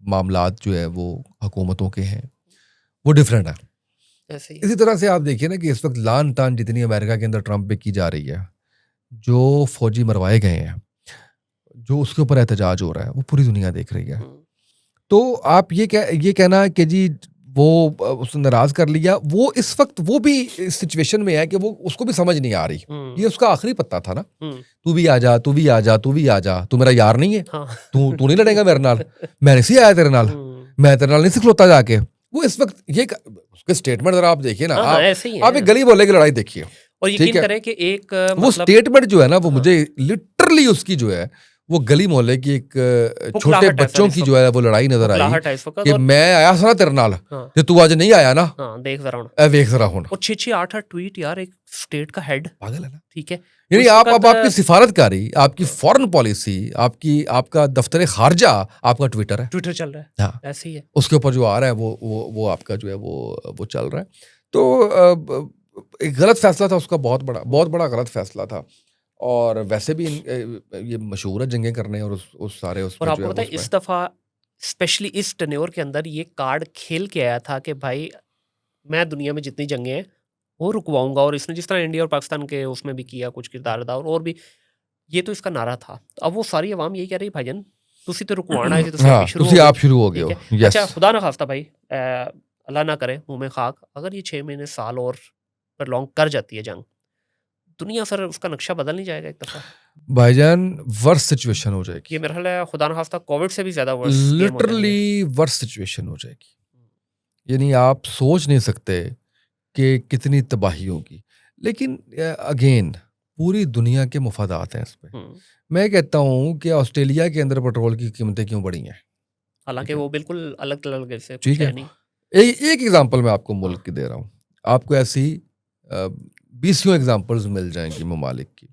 Speaker 2: मामलात जो है वो हुकूमतों के हैं वो डिफरेंट है। इसी तरह से आप देखिए ना कि इस वक्त लान तान जितनी अमेरिका के अंदर ट्रंप पे की जा रही है, जो फौजी मरवाए गए हैं, जो उसके ऊपर एहतजाज हो रहा है, वो पूरी दुनिया देख रही है। तो आप ये कहना कि जी वो उसने नाराज कर लिया, वो इस वक्त वो भी इस सिचुएशन में है कि वो उसको भी समझ नहीं आ रही, ये उसका आखिरी पत्ता था ना, तू भी आ जा, तू भी आ जा, तू भी आ जा, तू मेरा यार नहीं है,
Speaker 1: हाँ।
Speaker 2: तू नहीं लड़ेगा मेरे नाल, मैं नहीं सी आया तेरे नाल, मैं तेरे नाल नहीं सिखलोता जाके। वो इस वक्त ये उसके स्टेटमेंट जरा आप देखिए ना,
Speaker 1: हाँ, ऐसे ही
Speaker 2: आप
Speaker 1: है।
Speaker 2: एक गली बोले की लड़ाई देखिए,
Speaker 1: और
Speaker 2: ठीक
Speaker 1: यकीन
Speaker 2: है,
Speaker 1: करें कि एक
Speaker 2: वो स्टेटमेंट जो है ना वो
Speaker 1: हाँ।
Speaker 2: मुझे लिटरली उसकी जो है वो गली मोहल्ले की एक छोटे
Speaker 1: बुखलाहट है सर
Speaker 2: बच्चों
Speaker 1: इस
Speaker 2: की
Speaker 1: वक्त,
Speaker 2: जो है वो लड़ाई नजर आई
Speaker 1: बुखलाहट है इस वक्त।
Speaker 2: कि
Speaker 1: और
Speaker 2: मैं आया था ना तेरे नाल,
Speaker 1: हाँ,
Speaker 2: ते तू आज नहीं आया ना,
Speaker 1: हाँ, देख जरा हूँ,
Speaker 2: वेख जरा हुन।
Speaker 1: और 6-6 8-8 ट्वीट यार, एक स्टेट का हेड,
Speaker 2: पागल है ना,
Speaker 1: ठीक है।
Speaker 2: यानी
Speaker 1: उस
Speaker 2: आप
Speaker 1: वक्त
Speaker 2: अब आपकी सिफारतकारी, आपकी फॉरेन पॉलिसी, आपका दफ्तर खारजा आपका ट्विटर है,
Speaker 1: ट्विटर चल रहा है,
Speaker 2: हाँ,
Speaker 1: ऐसे ही है।
Speaker 2: उसके ऊपर जो आ रहा है वो आपका जो है वो चल रहा है। तो एक गलत फैसला था उसका, बहुत बड़ा गलत फैसला था। और वैसे भी ये मशहूर है जंगें करने, और उस सारे
Speaker 1: और
Speaker 2: उसमें जो
Speaker 1: आपको
Speaker 2: है
Speaker 1: पता है इस दफा स्पेशली इस टेन्योर के अंदर ये कार्ड खेल के आया था कि भाई मैं दुनिया में जितनी जंगें हैं वो रुकवाऊंगा, और इसने जिस तरह इंडिया और पाकिस्तान के उसमें भी किया कुछ किरदार अदा, और भी, ये तो इसका नारा था। तो अब वो सारी आवाम यही कह रही भाईजान तुसी तो रुकवाना है, तुसी
Speaker 2: हाँ,
Speaker 1: शुरू
Speaker 2: तुसी
Speaker 1: हो
Speaker 2: आप
Speaker 1: गए,
Speaker 2: शुरू हो गए
Speaker 1: ठीक
Speaker 2: हो,
Speaker 1: है।
Speaker 2: यस।
Speaker 1: अच्छा, खुदा ना खास्ता भाई, अल्लाह ना करे मुंह में खाक, अगर ये 6 महीने साल और प्रलॉन्ग कर जाती है जंग, दुनिया सर उसका नक्शा बदल नहीं जाएगा एक दफा?
Speaker 2: भाईजान वर्स्ट सिचुएशन हो जाएगी,
Speaker 1: ये मेरा ख्याल है खुदा ना खास्ता कोविड से भी ज्यादा वर्स गेम हो जाएंगे।
Speaker 2: लिटरली वर्स्ट सिचुएशन हो जाएगी। यानी आप सोच नहीं सकते कि कितनी तबाही होगी। लेकिन अगेन पूरी दुनिया के मुफादात हैं इसमें।
Speaker 1: हम्म,
Speaker 2: मैं कहता हूँ कि ऑस्ट्रेलिया के अंदर पेट्रोल की कीमतें क्यों बढ़ी हैं,
Speaker 1: हालांकि
Speaker 2: ठीक है,
Speaker 1: वो बिल्कुल अलग अलग से
Speaker 2: ठीक
Speaker 1: कुछ है
Speaker 2: है।
Speaker 1: नहीं।
Speaker 2: एक एग्जांपल मैं आपको
Speaker 1: हाँ,
Speaker 2: मुल्क की दे रहा हूँ, आपको ऐसी 20 एग्जांपल्स मिल जाएंगी ममालिक की।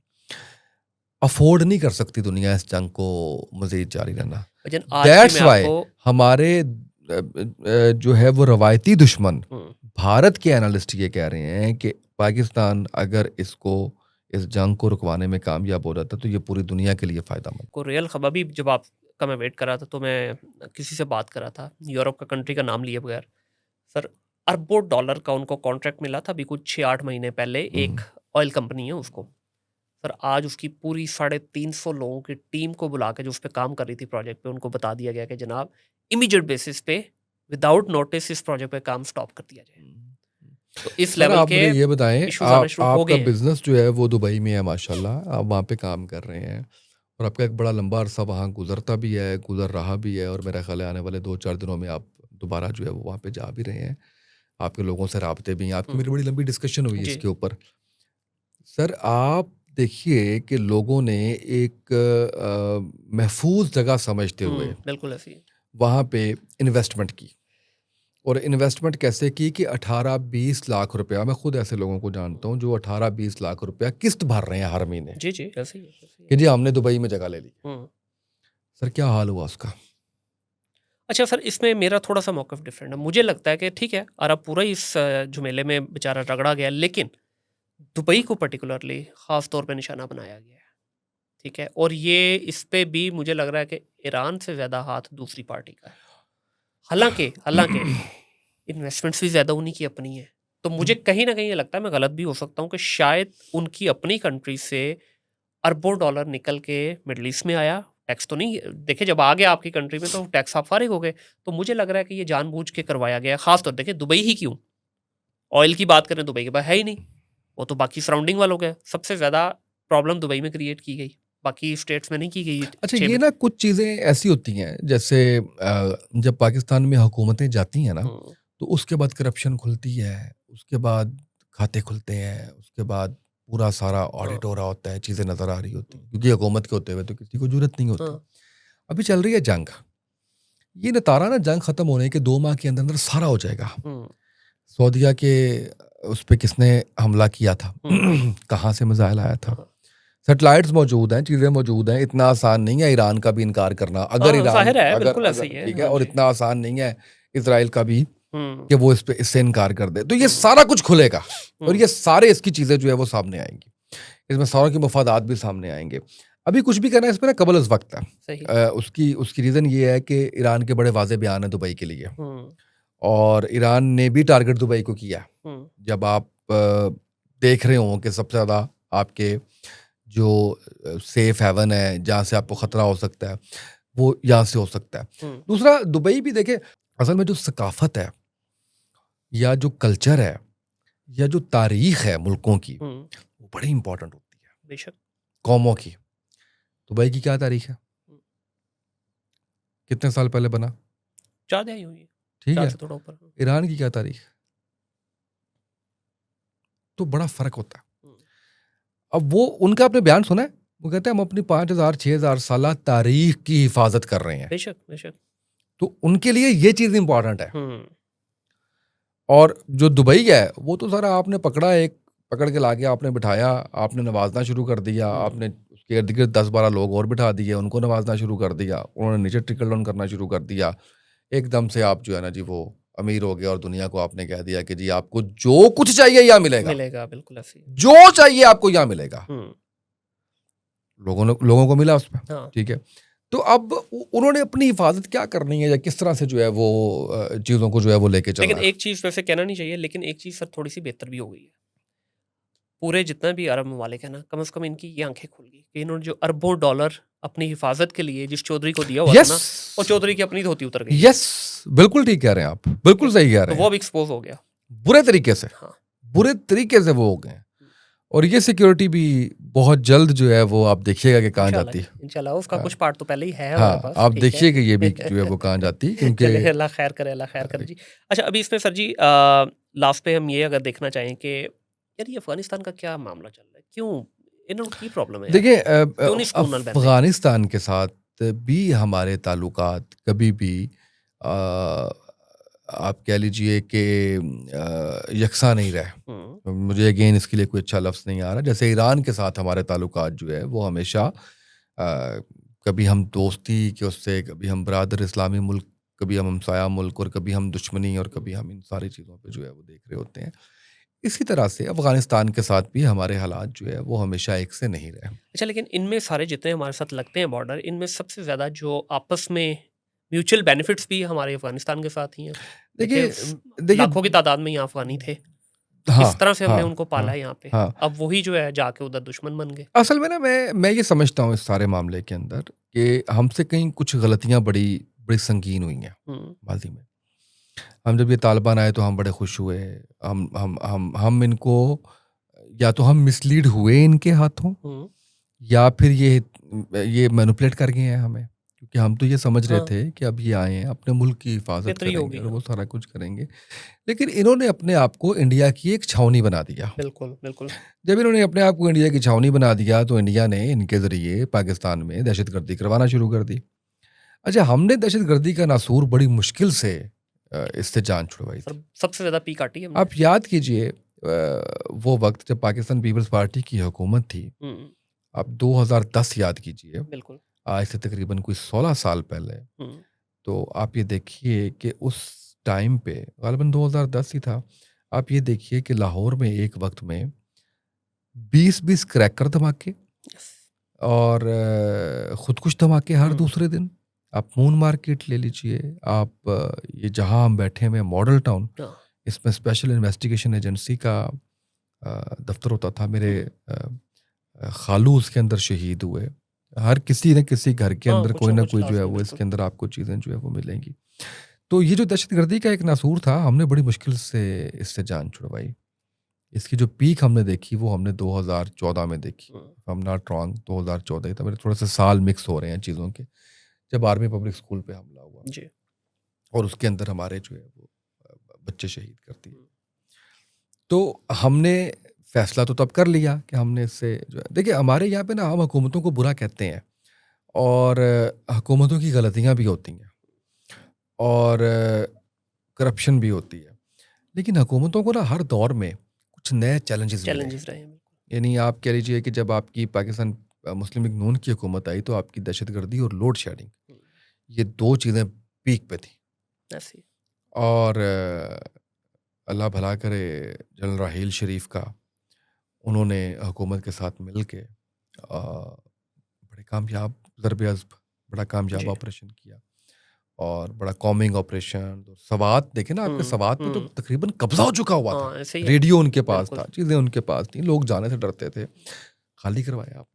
Speaker 2: अफोर्ड नहीं कर सकती दुनिया इस जंग को मजीद जारी रहना।
Speaker 1: भाईजान आज भी
Speaker 2: दैट्स
Speaker 1: मैं
Speaker 2: वाई
Speaker 1: आपको
Speaker 2: हमारे जो है वो रवायती दुश्मन
Speaker 1: हम्म,
Speaker 2: भारत के एनालिस्ट ये कह रहे हैं कि पाकिस्तान अगर इस जंग को रुकवाने में कामयाब हो जाता तो ये पूरी दुनिया के लिए फायदेमंद।
Speaker 1: को रियल खबर भी, जब आपका मैं वेट कर रहा था तो मैं किसी से बात कर रहा था, यूरोप का कंट्री का नाम लिए बगैर, सर अरबों डॉलर का उनको कॉन्ट्रैक्ट मिला था अभी कुछ 6-8 महीने पहले, एक ऑयल कंपनी है उसको। सर आज उसकी पूरी 350 लोगों की टीम को बुला के जो उस पर काम कर रही थी प्रोजेक्ट पे, उनको बता दिया गया कि जनाब इमीडिएट बेसिस पे विदाउट नोटिस इस प्रोजेक्ट पे काम स्टॉप कर दिया जाए। तो इस
Speaker 2: सर
Speaker 1: लेवल
Speaker 2: आप
Speaker 1: के
Speaker 2: मुझे ये बताएं,
Speaker 1: इश्यूज आने शुरू हो
Speaker 2: आपका
Speaker 1: गए हैं।
Speaker 2: बिजनेस जो है वो दुबई में है माशाल्लाह, आप वहाँ पे काम कर रहे हैं और आपका एक बड़ा लंबा अरसा वहाँ गुजरता भी है, गुजर रहा भी है, और मेरा ख्याल है आने वाले 2-4 दिनों में आप दोबारा जो है वो वहाँ पे जा भी रहे हैं, आपके लोगों से राब्ते भी हैं, आपकी मेरी बड़ी लंबी डिस्कशन हुई है
Speaker 1: जी,
Speaker 2: इसके ऊपर। सर आप देखिए कि लोगों ने एक महफूज जगह समझते हुए
Speaker 1: बिल्कुल ऐसी है।
Speaker 2: वहाँ पे इन्वेस्टमेंट की, और इन्वेस्टमेंट कैसे की कि 18-20 लाख रुपया, मैं खुद ऐसे लोगों को जानता हूँ जो 18-20 लाख रुपया किस्त भर रहे हैं हर महीने
Speaker 1: जी, जी, ऐसे ही है, ऐसे ही
Speaker 2: कि
Speaker 1: है।
Speaker 2: जी हमने दुबई में जगह ले ली।
Speaker 1: हम्म।
Speaker 2: सर क्या हाल हुआ उसका?
Speaker 1: अच्छा सर, इसमें मेरा थोड़ा सा मौक़िफ़ डिफरेंट है। मुझे लगता है कि ठीक है, अरब पूरा ही इस झमेले में बेचारा रगड़ा गया, लेकिन दुबई को पर्टिकुलरली ख़ास तौर पे निशाना बनाया गया है, ठीक है? और ये इस पे भी मुझे लग रहा है कि ईरान से ज़्यादा हाथ दूसरी पार्टी का है। हालाँकि इन्वेस्टमेंट्स भी ज़्यादा उन्हीं की अपनी है। तो मुझे कहीं न कहीं ये लगता है, मैं गलत भी हो सकता हूँ, कि शायद उनकी अपनी कंट्री से अरबों डॉलर निकल के मिडल ईस्ट में आया। टैक्स तो नहीं देखिए, जब आ गया आपकी कंट्री में तो टैक्स आप फारिग हो गए। तो मुझे लग रहा है कि ये जानबूझ के करवाया गया, खास तौर देखिए दुबई ही क्यों, ऑयल की बात करें दुबई के पास है ही नहीं, वो तो बाकी सराउंडिंग वालों के, सबसे ज़्यादा प्रॉब्लम दुबई में क्रिएट की गई, बाकी स्टेट्स में नहीं की गई।
Speaker 2: अच्छा,
Speaker 1: छः
Speaker 2: ये
Speaker 1: में
Speaker 2: ना कुछ चीज़ें ऐसी होती हैं जैसे जब पाकिस्तान में हुकूमतें जाती हैं ना,
Speaker 1: हम्म,
Speaker 2: तो उसके बाद करप्शन खुलती है, उसके बाद खाते खुलते हैं, उसके बाद पूरा सारा
Speaker 1: हाँ,
Speaker 2: ऑडिट हो रहा होता है, चीज़ें नज़र आ रही होती हैं, क्योंकि हुकूमत के होते हुए तो किसी को जरूरत नहीं होती।
Speaker 1: हाँ,
Speaker 2: अभी चल रही है जंग, ये नतारा ना जंग खत्म होने के 2 माह के अंदर अंदर सारा हो जाएगा।
Speaker 1: हम्म,
Speaker 2: सऊदीया के उस पे किसने हमला किया था,
Speaker 1: हम्म,
Speaker 2: कहाँ से मिसाइल आया था,
Speaker 1: हाँ,
Speaker 2: सैटेलाइट्स मौजूद हैं, चीज़ें मौजूद हैं, इतना आसान नहीं है ईरान का भी इनकार करना, अगर
Speaker 1: हाँ,
Speaker 2: ईरान
Speaker 1: ज़ाहिर है,
Speaker 2: अगर
Speaker 1: बिल्कुल ऐसे
Speaker 2: अगर
Speaker 1: ही है।
Speaker 2: ठीक है,
Speaker 1: हाँ
Speaker 2: और
Speaker 1: जी।
Speaker 2: इतना आसान नहीं है इसराइल का भी
Speaker 1: हम्म,
Speaker 2: कि वो इससे इनकार कर दे, तो ये
Speaker 1: हम्म,
Speaker 2: सारा कुछ खुलेगा और
Speaker 1: हम्म,
Speaker 2: ये सारे इसकी चीज़ें जो है वो सामने आएंगी, इसमें सारों के मफादात भी सामने आएंगे। अभी कुछ भी करना है इस पर ना कबल अज़ वक्त है।
Speaker 1: सही।
Speaker 2: उसकी रीज़न ये है कि ईरान के बड़े वाज़े बयान हैं दुबई के लिए,
Speaker 1: हम्म,
Speaker 2: और ईरान ने भी टारगेट दुबई को किया।
Speaker 1: हम्म,
Speaker 2: जब आप देख रहे हो कि सबसे ज़्यादा आपके जो सेफ हेवन है, जहाँ से आपको ख़तरा हो सकता है, वो यहाँ से हो सकता है। दूसरा, दुबई भी देखे, असल में जो सकाफत है या जो कल्चर है या जो तारीख है मुल्कों की, वो बड़ी इंपॉर्टेंट होती है
Speaker 1: बेशक।
Speaker 2: कौमों की। दुबई की क्या तारीख है? कितने साल पहले बना?
Speaker 1: 4 दहाई हुई है,
Speaker 2: ठीक
Speaker 1: 4
Speaker 2: है।
Speaker 1: से थोड़ा ऊपर।
Speaker 2: ईरान की क्या तारीख है? तो बड़ा फर्क होता है। अब वो उनका आपने बयान सुना है, वो कहते हैं हम अपनी 5000-6000 साल तारीख की हिफाजत कर रहे हैं।
Speaker 1: बेशक बेशक।
Speaker 2: तो उनके लिए ये चीज इंपॉर्टेंट है। और जो दुबई है वो तो सारा आपने पकड़ा, एक पकड़ के लाके आपने बिठाया, आपने नवाजना शुरू कर दिया, आपने उसके इर्द गिर्द 10-12 लोग और बिठा दिए, उनको नवाजना शुरू कर दिया, उन्होंने नीचे ट्रिकल डाउन करना शुरू कर दिया। एकदम से आप जो है ना जी वो अमीर हो गए और दुनिया को आपने कह दिया कि जी आपको जो कुछ चाहिए यहाँ मिलेगा।
Speaker 1: मिलेगा, बिल्कुल ऐसे ही।
Speaker 2: जो चाहिए आपको यहाँ मिलेगा। लोगों को मिला उसमें।
Speaker 1: हाँ।
Speaker 2: ठीक है। तो अब उन्होंने अपनी हिफाजत क्या करनी है या किस तरह से जो है वो चीज़ों को जो है वो लेके चलना
Speaker 1: लेकिन
Speaker 2: है?
Speaker 1: एक चीज़ वैसे कहना नहीं चाहिए, लेकिन एक चीज़ सर थोड़ी सी बेहतर भी हो गई है। पूरे जितना भी अरब ममालिक है ना, कम से कम इनकी ये आंखें खुल गई कि इन्होंने जो अरबों डॉलर अपनी हिफाजत के लिए जिस चौधरी को दिया हुआ था ना, वो चौधरी की अपनी धोती उतर गई।
Speaker 2: यस, बिल्कुल ठीक कह रहे हैं आप, बिल्कुल सही कह
Speaker 1: तो
Speaker 2: रहे
Speaker 1: वो
Speaker 2: हैं।
Speaker 1: अब एक्सपोज हो गया
Speaker 2: बुरे तरीके से।
Speaker 1: हाँ।
Speaker 2: बुरे तरीके से वो हो गए। और ये सिक्योरिटी भी बहुत जल्द जो है वो आप देखिएगा कि कहाँ जाती है।
Speaker 1: इंशाल्लाह उसका कुछ पार्ट तो पहले ही है
Speaker 2: हाँ,
Speaker 1: हमारे पास।
Speaker 2: आप देखिए कि ये भी जो है वो कहाँ जाती है, क्योंकि
Speaker 1: चलिए अल्लाह खैर करे, अल्लाह खैर करे जी। अच्छा, अभी इसमें सर जी लास्ट पे हम ये अगर देखना चाहें कि यार ये अफगानिस्तान का क्या मामला चल रहा है, क्यों इन्होंने की प्रॉब्लम है?
Speaker 2: देखिए,
Speaker 1: क्यों नहीं सुकून बन रहे?
Speaker 2: अफगानिस्तान के साथ भी हमारे ताल्लुकात कभी भी आप कह लीजिए कि यकसा नहीं रहे। मुझे अगेन इसके लिए कोई अच्छा लफ्ज़ नहीं आ रहा। जैसे ईरान के साथ हमारे ताल्लुकात जो है वो हमेशा कभी हम दोस्ती के उससे, कभी हम बरादर इस्लामी मुल्क, कभी हम हमसाया मुल्क, और कभी हम दुश्मनी, और कभी हम इन सारी चीज़ों पे जो है वो देख रहे होते हैं। इसी तरह से अफगानिस्तान के साथ भी हमारे हालात जो है वो हमेशा एक से नहीं रहे।
Speaker 1: अच्छा, लेकिन इनमें सारे जितने हमारे साथ लगते हैं बॉर्डर, इनमें सबसे ज़्यादा जो आपस में म्यूचुअल बेनिफिट्स भी हमारे अफगानिस्तान के साथ ही हैं। देखिए लाखों की तादाद में यहाँ अफगानी थे।
Speaker 2: हाँ,
Speaker 1: इस तरह से हमने
Speaker 2: हाँ,
Speaker 1: उनको पाला
Speaker 2: हाँ,
Speaker 1: है यहाँ पे।
Speaker 2: हाँ।
Speaker 1: अब वही जो है जाके उधर दुश्मन बन गए।
Speaker 2: असल में ना मैं ये समझता हूँ इस सारे मामले के अंदर कि हमसे कहीं कुछ गलतियाँ बड़ी बड़ी संगीन हुई हैं माजी में। हम जब ये तालिबान आए तो हम बड़े खुश हुए। हम इनको, या तो हम मिसलीड हुए इनके हाथों, या फिर ये मैनिपुलेट कर गए हैं हमें, क्योंकि हम तो ये समझ रहे थे कि अब ये आए हैं अपने मुल्क की हिफाजत करेंगे और वो सारा कुछ करेंगे। लेकिन इन्होंने अपने आप को इंडिया की एक छावनी बना दिया।
Speaker 1: बिल्कुल बिल्कुल।
Speaker 2: जब इन्होंने अपने आप को इंडिया की छावनी बना दिया तो इंडिया ने इनके जरिए पाकिस्तान में दहशतगर्दी करवाना शुरू कर दी। अच्छा, हमने दहशतगर्दी का नासूर बड़ी मुश्किल से इससे जान छुड़वाई थी।
Speaker 1: सबसे ज्यादा पी काटी हमने।
Speaker 2: आप याद कीजिए वो वक्त जब पाकिस्तान पीपल्स पार्टी की हुकूमत थी, आप 2010 याद कीजिए,
Speaker 1: बिल्कुल
Speaker 2: आज से तकरीबन कोई 16 साल पहले। तो आप ये देखिए कि उस टाइम पे गालिबन 2010 ही था। आप ये देखिए कि लाहौर में एक वक्त में 20-20 क्रैकर धमाके और खुदकुश धमाके हर दूसरे दिन। आप मून मार्केट ले लीजिए, आप ये जहां हम बैठे हुए मॉडल टाउन, इसमें स्पेशल इन्वेस्टिगेशन एजेंसी का दफ्तर होता था। मेरे खालू उसके अंदर शहीद हुए। हर किसी न किसी घर के अंदर कोई ना कोई जो है वो इसके अंदर आपको चीज़ें जो है वो मिलेंगी। तो ये जो दहशतगर्दी का एक नासूर था, हमने बड़ी मुश्किल से इससे जान छुड़वाई। इसकी जो पीक हमने देखी वो हमने 2014 में देखी। हम नॉट रॉन्ग, 2014 ही था। मेरे थोड़े से साल मिक्स हो रहे हैं चीज़ों के, जब आर्मी पब्लिक स्कूल पे हमला हुआ
Speaker 1: जी।
Speaker 2: और उसके अंदर हमारे जो है वो बच्चे शहीद कर दिए। तो हमने फैसला तो तब कर लिया कि हमने इससे जो है, देखिए हमारे यहाँ पे ना हम हुकूमतों को बुरा कहते हैं और हुकूमतों की गलतियाँ भी होती हैं और करप्शन भी होती है, लेकिन हुकूमतों को ना हर दौर में कुछ नए चैलेंजेस रहे। यानी आप कह लीजिए कि जब आपकी पाकिस्तान मुस्लिम लीग नून की हुकूमत आई तो आपकी दहशतगर्दी और लोड शेडिंग, ये दो चीज़ें पीक पे थी। और अल्लाह भला करे जनरल राहील शरीफ का, उन्होंने हुकूमत के साथ मिल के बड़े कामयाब ज़रब-ए-अज़्ब बड़ा कामयाब ऑपरेशन किया और बड़ा कॉमिंग ऑपरेशन। तो सवात देखे ना, आपके सवात पे तो तकरीबन कब्जा हो चुका हुआ था। रेडियो उनके पास था, चीज़ें उनके पास थी, लोग जाने से डरते थे। खाली करवाया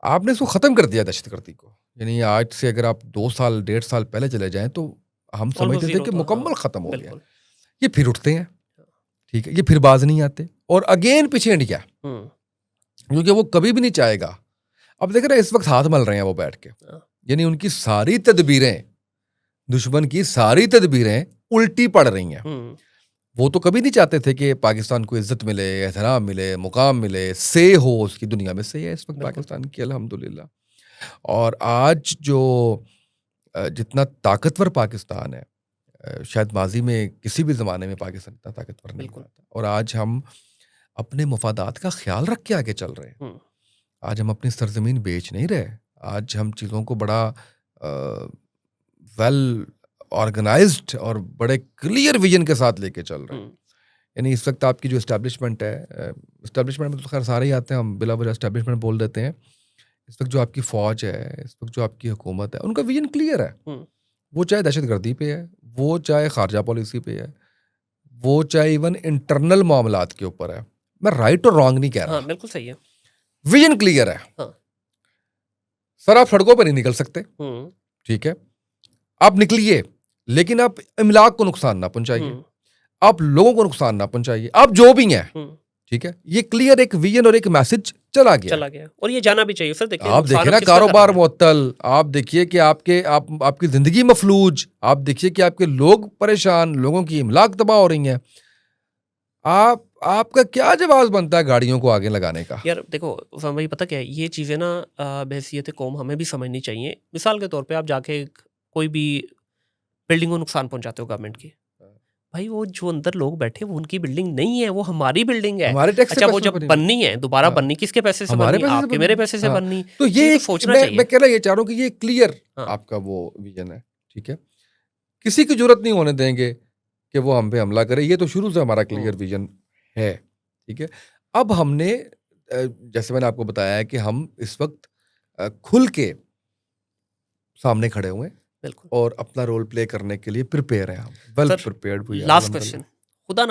Speaker 2: आपने इसको ख़त्म कर दिया दहशतगर्दी को। यानी आज से अगर आप 2 साल 1.5 साल पहले चले जाएं तो हम समझते थे
Speaker 1: जीरो
Speaker 2: कि
Speaker 1: था,
Speaker 2: मुकम्मल
Speaker 1: हाँ,
Speaker 2: ख़त्म हो गया।
Speaker 1: बिल्कुल।
Speaker 2: ये फिर उठते हैं, ठीक है, ये फिर बाज नहीं आते और अगेन पीछे इंडिया, क्योंकि वो कभी भी नहीं चाहेगा। अब देख रहे हैं इस वक्त हाथ मल रहे हैं वो बैठ के, यानी उनकी सारी तदबीरें, दुश्मन की सारी तदबीरें उल्टी पड़ रही हैं। वो तो कभी नहीं चाहते थे कि पाकिस्तान को इज्जत मिले, एहतराम मिले, मुकाम मिले, से हो उसकी दुनिया में, से है इस वक्त पाकिस्तान की अल्हम्दुलिल्लाह। और आज जो जितना ताकतवर पाकिस्तान है, शायद माजी में किसी भी ज़माने में पाकिस्तान इतना ताकतवर नहीं हुआ था। और आज हम अपने मफादात का ख्याल रख के आगे चल रहे हैं। आज हम अपनी सरजमीन बेच नहीं रहे। आज हम चीज़ों को बड़ा वेल ऑर्गेनाइज्ड और बड़े क्लियर विजन के साथ लेके चल रहे हैं। यानी इस वक्त आपकी जो इस्टेब्लिशमेंट है, इस्टेब्लिशमेंट में तो खैर सारे ही आते हैं, हम बिला वजह इस्टेब्लिशमेंट बोल देते हैं। इस वक्त जो आपकी फ़ौज है, इस वक्त जो आपकी हुकूमत है, उनका विजन क्लियर है। वो चाहे दहशतगर्दी पे है, वो चाहे खारजा पॉलिसी पे है, वो चाहे इवन इंटरनल मामलात के ऊपर है। मैं राइट और रॉन्ग नहीं कह रहा।
Speaker 1: हाँ, बिल्कुल सही है।
Speaker 2: विजन क्लियर है।
Speaker 1: हाँ।
Speaker 2: सर आप सड़कों पर नहीं निकल सकते, ठीक है, आप निकलिए, लेकिन आप इमलाक को नुकसान ना पहुंचाइए, आप लोगों को नुकसान ना पहुंचाइए, आप जो भी हैं, ठीक है। ये क्लियर एक विजन और एक मैसेज चला गया
Speaker 1: और ये जाना भी चाहिए सर। देखिए
Speaker 2: आप देखिए ना, कारोबार मुअत्तल, आप देखिए कि आपकी जिंदगी मफलूज, आप देखिए कि आपके लोग परेशान, लोगों की इमलाक तबाह हो रही हैं। आपका क्या जवाब बनता है गाड़ियों को आगे लगाने का?
Speaker 1: यार देखो भाई, पता क्या है, ये चीज़ें ना बहसियत कौम हमें भी समझनी चाहिए। मिसाल के तौर पे आप जाके कोई भी बिल्डिंग को नुकसान पहुंचाते हो गवर्नमेंट की, भाई वो जो अंदर लोग बैठे वो उनकी बिल्डिंग नहीं है, वो हमारी बिल्डिंग है।
Speaker 2: हमारे टैक्स
Speaker 1: अच्छा, वो जब बननी है दोबारा बननी किसके पैसे से बननी? आपके मेरे पैसे से बननी।
Speaker 2: तो ये
Speaker 1: सोचना चाहिए।
Speaker 2: मैं कहना ये चाह रहा हूँ कि ये क्लियर आपका वो विजन है, ठीक है। किसी की जरूरत नहीं होने देंगे कि वो हम पे हमला करे, ये तो शुरू से हमारा क्लियर विजन है, ठीक है। अब हमने जैसे मैंने आपको बताया है कि हम इस वक्त खुल के सामने खड़े हुए और अपना रोल प्ले करने के लिए प्रिपेयर हैं, हम वेल प्रिपेयर्ड हुए।
Speaker 1: लास्ट क्वेश्चन, खुदा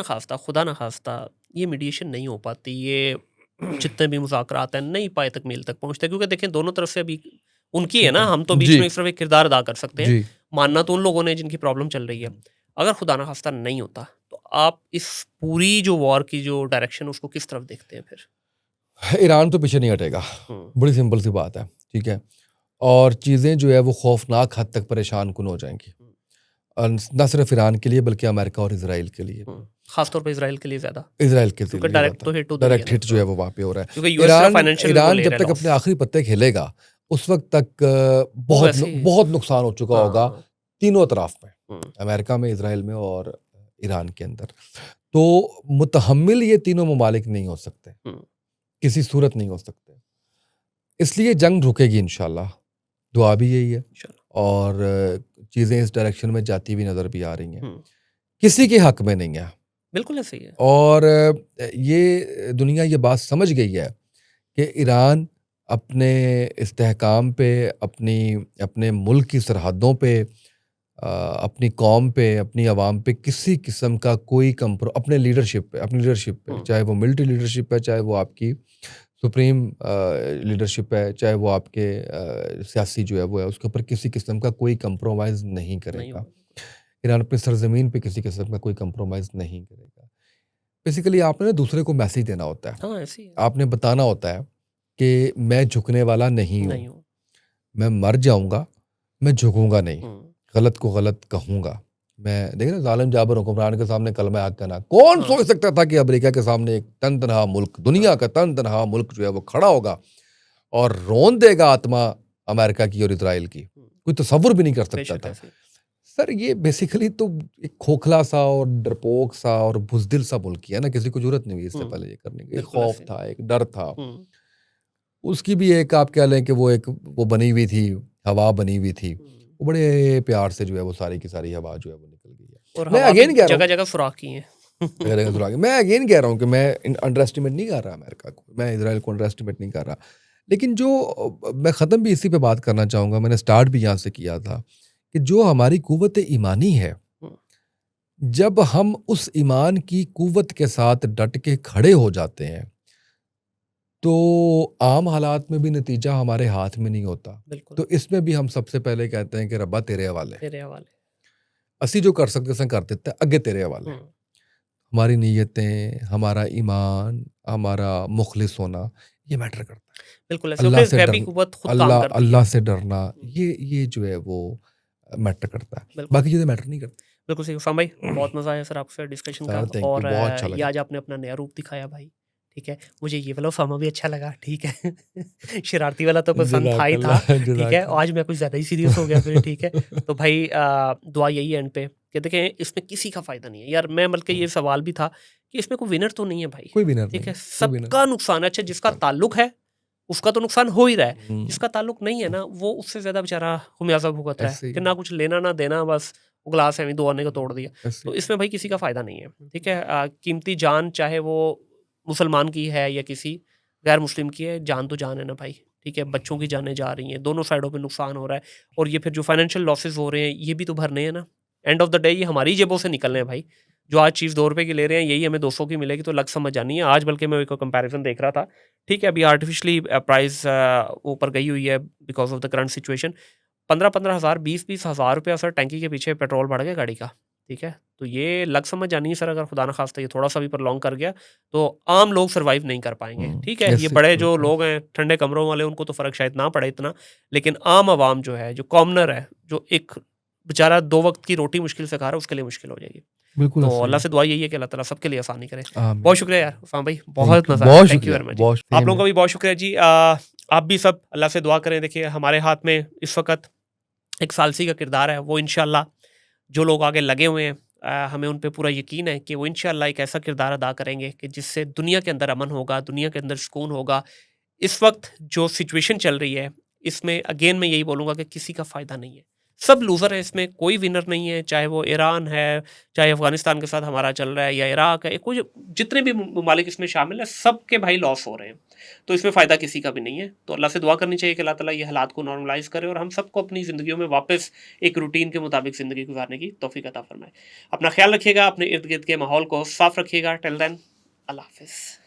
Speaker 1: ना खास्ता ये मीडिएशन नहीं हो पाती, ये जितने भी मुज़ाकरात हैं नहीं पाए तकमील तक पहुंचते, क्योंकि देखें दोनों तरफ से अभी उनकी है ना, हम तो बीच में सिर्फ एक किरदार अदा कर सकते हैं। मानना तो उन लोगों ने जिनकी प्रॉब्लम चल रही है। अगर खुदा ना खास्ता नहीं होता तो आप इस पूरी जो वॉर की जो डायरेक्शन उसको किस तरफ देखते हैं फिर?
Speaker 2: ईरान तो पीछे नहीं हटेगा, बड़ी सिंपल सी बात है, ठीक है। और चीज़ें जो है वो खौफनाक हद तक परेशान कुन हो जाएंगी, और न सिर्फ ईरान के लिए बल्कि अमेरिका और इजराइल के लिए,
Speaker 1: खासतौर पर इजराइल के लिए ज़्यादा,
Speaker 2: इजराइल के लिए डायरेक्ट हिट जो है वो वहाँ पे हो रहा है। ईरान जब तक अपने आखिरी पत्ते खेलेगा उस वक्त तक बहुत नुकसान हो चुका होगा तीनों तरफ में, अमेरिका में, इजराइल में और ईरान के अंदर। तो मुतहम्मिल ये तीनों ममालिक नहीं हो सकते, किसी सूरत नहीं हो सकते, इसलिए जंग रुकेगी इंशाल्लाह, दुआ भी यही है। और चीज़ें इस डायरेक्शन में जाती हुई नज़र भी आ रही हैं, किसी के हक में नहीं है,
Speaker 1: बिल्कुल ऐसे ही है।
Speaker 2: और ये दुनिया ये बात समझ गई है कि ईरान अपने इस्तेहकाम पे, अपने मुल्क की सरहदों पे, अपनी कौम पे, अपनी आवाम पे किसी किस्म का कोई अपनी लीडरशिप पे, चाहे वो मिलिट्री लीडरशिप है, चाहे वो आपकी सुप्रीम लीडरशिप है, चाहे वो आपके सियासी जो है वो है, उसके ऊपर किसी किस्म का कोई कंप्रोमाइज़ नहीं करेगा। ईरान अपनी सरजमीन पे किसी किस्म का कोई कंप्रोमाइज़ नहीं करेगा। बेसिकली आपने दूसरे को मैसेज देना होता है, आपने बताना होता है कि मैं झुकने वाला नहीं हूँ, मैं मर जाऊँगा, मैं झुकूँगा नहीं, गलत को गलत कहूँगा। मैं देख रहे जालिम जाबर हुक्मरान के सामने कलमा हक कहना, कौन सोच सकता था कि अमेरिका के सामने एक तन-तनहा मुल्क, दुनिया का तन-तनहा मुल्क जो है वो खड़ा होगा और रोन देगा आत्मा अमेरिका की और इजराइल की, कोई तसव्वुर भी नहीं कर सकता था। सर ये बेसिकली तो एक खोखला सा और डरपोक सा और बुज़दिल सा मुल्क है ना, किसी को जरूरत नहीं हुई इससे पहले ये करने की। एक खौफ था, एक डर था, उसकी भी एक आप कह लें कि वो बनी हुई थी, हवा बनी हुई थी, वो बड़े प्यार से जो है वो सारी की सारी हवा जो है वो निकल गई है। और मैं अगेन कह रहा हूं,
Speaker 1: जगह-जगह सुराख की हैं।
Speaker 2: जगह सुराख। मैं अगेन कह रहा हूं कि मैं अंडर एस्टिमेट नहीं कर रहा अमेरिका को, मैं इजराइल को अंडर एस्टिमेट नहीं कर रहा, लेकिन जो मैं ख़त्म भी इसी पे बात करना चाहूँगा, मैंने स्टार्ट भी यहाँ से किया था कि जो हमारी कुव्वत ईमानी है, जब हम उस ईमान की कुव्वत के साथ डट के खड़े हो जाते हैं तो आम हालात में भी नतीजा हमारे हाथ में नहीं होता,
Speaker 1: बिल्कुल
Speaker 2: तो इसमें भी हम सबसे पहले कहते हैं कि रब्बा तेरे हवाले,
Speaker 1: तेरे हवाले।
Speaker 2: असी जो कर सकते असें कर दिता, अगे तेरे हवाले।
Speaker 1: हम्म,
Speaker 2: हमारी नीयतें, हमारा ईमान, हमारा मुखलिस होना, ये मैटर करता है।
Speaker 1: बिल्कुल ऐसे, और
Speaker 2: अल्लाह
Speaker 1: फिर
Speaker 2: से
Speaker 1: गैबी
Speaker 2: डर
Speaker 1: कुव्वत खुद काम
Speaker 2: अल्लाह
Speaker 1: करती है।
Speaker 2: अल्लाह से डरना,
Speaker 1: हम्म,
Speaker 2: ये जो है वो मैटर करता है।
Speaker 1: बिल्कुल
Speaker 2: बाकी चीज़ें मैटर नहीं करती।
Speaker 1: बिल्कुल सही उस्मान भाई, बहुत मज़ा आया सर आपसे डिस्कशन का,
Speaker 2: सर थैंक यू,
Speaker 1: और
Speaker 2: बहुत अच्छा
Speaker 1: ये
Speaker 2: लगा।
Speaker 1: आज आपने अपना नया रूप दिखाया भाई। ठीक है, मुझे ये वाला उसामा भी अच्छा लगा। ठीक है शरारती वाला तो पसंद था ही था।
Speaker 2: जज़ाकल्लाह,
Speaker 1: ठीक है,
Speaker 2: जज़ाकल्लाह।
Speaker 1: आज मैं कुछ ज़्यादा ही सीरियस हो गया फिर। ठीक है, तो भाई दुआ यही एंड पे कि देखें इसमें किसी का फ़ायदा नहीं है यार। मैं बल्कि ये सवाल भी था कि इसमें कोई विनर तो नहीं है भाई।
Speaker 2: कोई विनर
Speaker 1: ठीक
Speaker 2: नहीं
Speaker 1: है,
Speaker 2: है, कोई विनर
Speaker 1: सबका नुकसान है। अच्छा, जिसका ताल्लुक है उसका तो नुकसान हो ही रहा है,
Speaker 2: हुँ,
Speaker 1: जिसका ताल्लुक नहीं है ना वो उससे ज़्यादा बेचारा खुमियाजा भुगत रहा है
Speaker 2: ऐसे ही
Speaker 1: कि
Speaker 2: है,
Speaker 1: ना कुछ लेना ना देना, बस वो गिलास है दो आने को तोड़ दिया।
Speaker 2: ऐसे
Speaker 1: तो
Speaker 2: ही है।
Speaker 1: इसमें भाई किसी का फ़ायदा नहीं है। ठीक है, कीमती जान चाहे वो मुसलमान की है या किसी गैर मुस्लिम की है, जान तो जान है ना भाई। ठीक है, बच्चों की जानें जा रही हैं, दोनों साइडों पे नुकसान हो रहा है, और ये फिर जो फाइनेंशियल लॉसेस हो रहे हैं ये भी तो भरने हैं ना। एंड ऑफ द डे ये हमारी जेबों से निकल रहे हैं भाई। जो आज चीज़ 2 रुपए की ले रहे हैं यही हमें 200 की मिलेगी, तो लग समझ आनी है। आज बल्कि मैं एक कंपैरिजन देख रहा था। ठीक है, अभी आर्टिफिशियली प्राइस ऊपर गई हुई है because of the current situation. 15-15 हज़ार, 20-20 हज़ार रुपया सर टैंकी के पीछे पेट्रोल बढ़ गया गाड़ी का। ठीक है, तो ये लग समझ जानी है सर, अगर खुदा ना खास्ता ये थोड़ा-सा भी प्रलॉन्ग कर गया, तो आम लोग सर्वाइव नहीं कर पाएँगे। ठीक है, ये
Speaker 2: ऐसे ही
Speaker 1: बड़े जो
Speaker 2: चलता है।
Speaker 1: लोग हैं, ठंडे कमरों वाले, उनको तो फ़र्क शायद ना पड़े इतना, लेकिन आम आवाम जो है, जो कॉमनर है, जो एक बेचारा 2 वक़्त की रोटी मुश्किल से खा रहा है, उसके लिए मुश्किल हो जाएगी।
Speaker 2: बिल्कुल
Speaker 1: तो
Speaker 2: ऐसे ही
Speaker 1: अल्लाह
Speaker 2: है।
Speaker 1: से दुआ यही है कि अल्लाह ताला सबके लिए आसानी करे।
Speaker 2: आमीन।
Speaker 1: बहुत शुक्रिया यार उस्मान भाई,
Speaker 2: थैंक
Speaker 1: बहुत
Speaker 2: यू,
Speaker 1: मज़ा आया।
Speaker 2: बहुत
Speaker 1: थैंक यू
Speaker 2: शुक्रिया,
Speaker 1: वेरी मच जी।
Speaker 2: बहुत
Speaker 1: आप
Speaker 2: सेम
Speaker 1: लोगों का
Speaker 2: है।
Speaker 1: भी बहुत शुक्रिया जी। आप भी सब अल्लाह से दुआ करें। देखिए हमारे हाथ में इस वक़्त एक सालसी का किरदार है, वो इंशाअल्लाह जो लोग आगे लगे हुए हैं, हमें उन पे पूरा यकीन है कि वो इंशाअल्लाह एक ऐसा किरदार अदा करेंगे कि जिससे दुनिया के अंदर अमन होगा, दुनिया के अंदर सुकून होगा। इस वक़्त जो सिचुएशन चल रही है, इसमें अगेन मैं यही बोलूँगा कि किसी का फ़ायदा नहीं है। सब लूज़र हैं इसमें, कोई विनर नहीं है, चाहे वो ईरान है, चाहे अफ़गानिस्तान के साथ हमारा चल रहा है, या इराक है, कोई जितने भी ममालिक इसमें शामिल हैं, सबके भाई लॉस हो रहे हैं। तो इसमें फ़ायदा किसी का भी नहीं है। तो अल्लाह से दुआ करनी चाहिए कि अल्लाह ताला ये हालात को नॉर्मलाइज़ करे और हम सबको अपनी ज़िंदगियों में वापस एक रूटीन के मुताबिक ज़िंदगी गुज़ारने की तौफ़ीक अता फ़रमाए। अपना ख़्याल रखिएगा, अपने इर्द-गिर्द के माहौल को साफ़ रखिएगा। टिल देन, अल्लाह हाफ़िज़।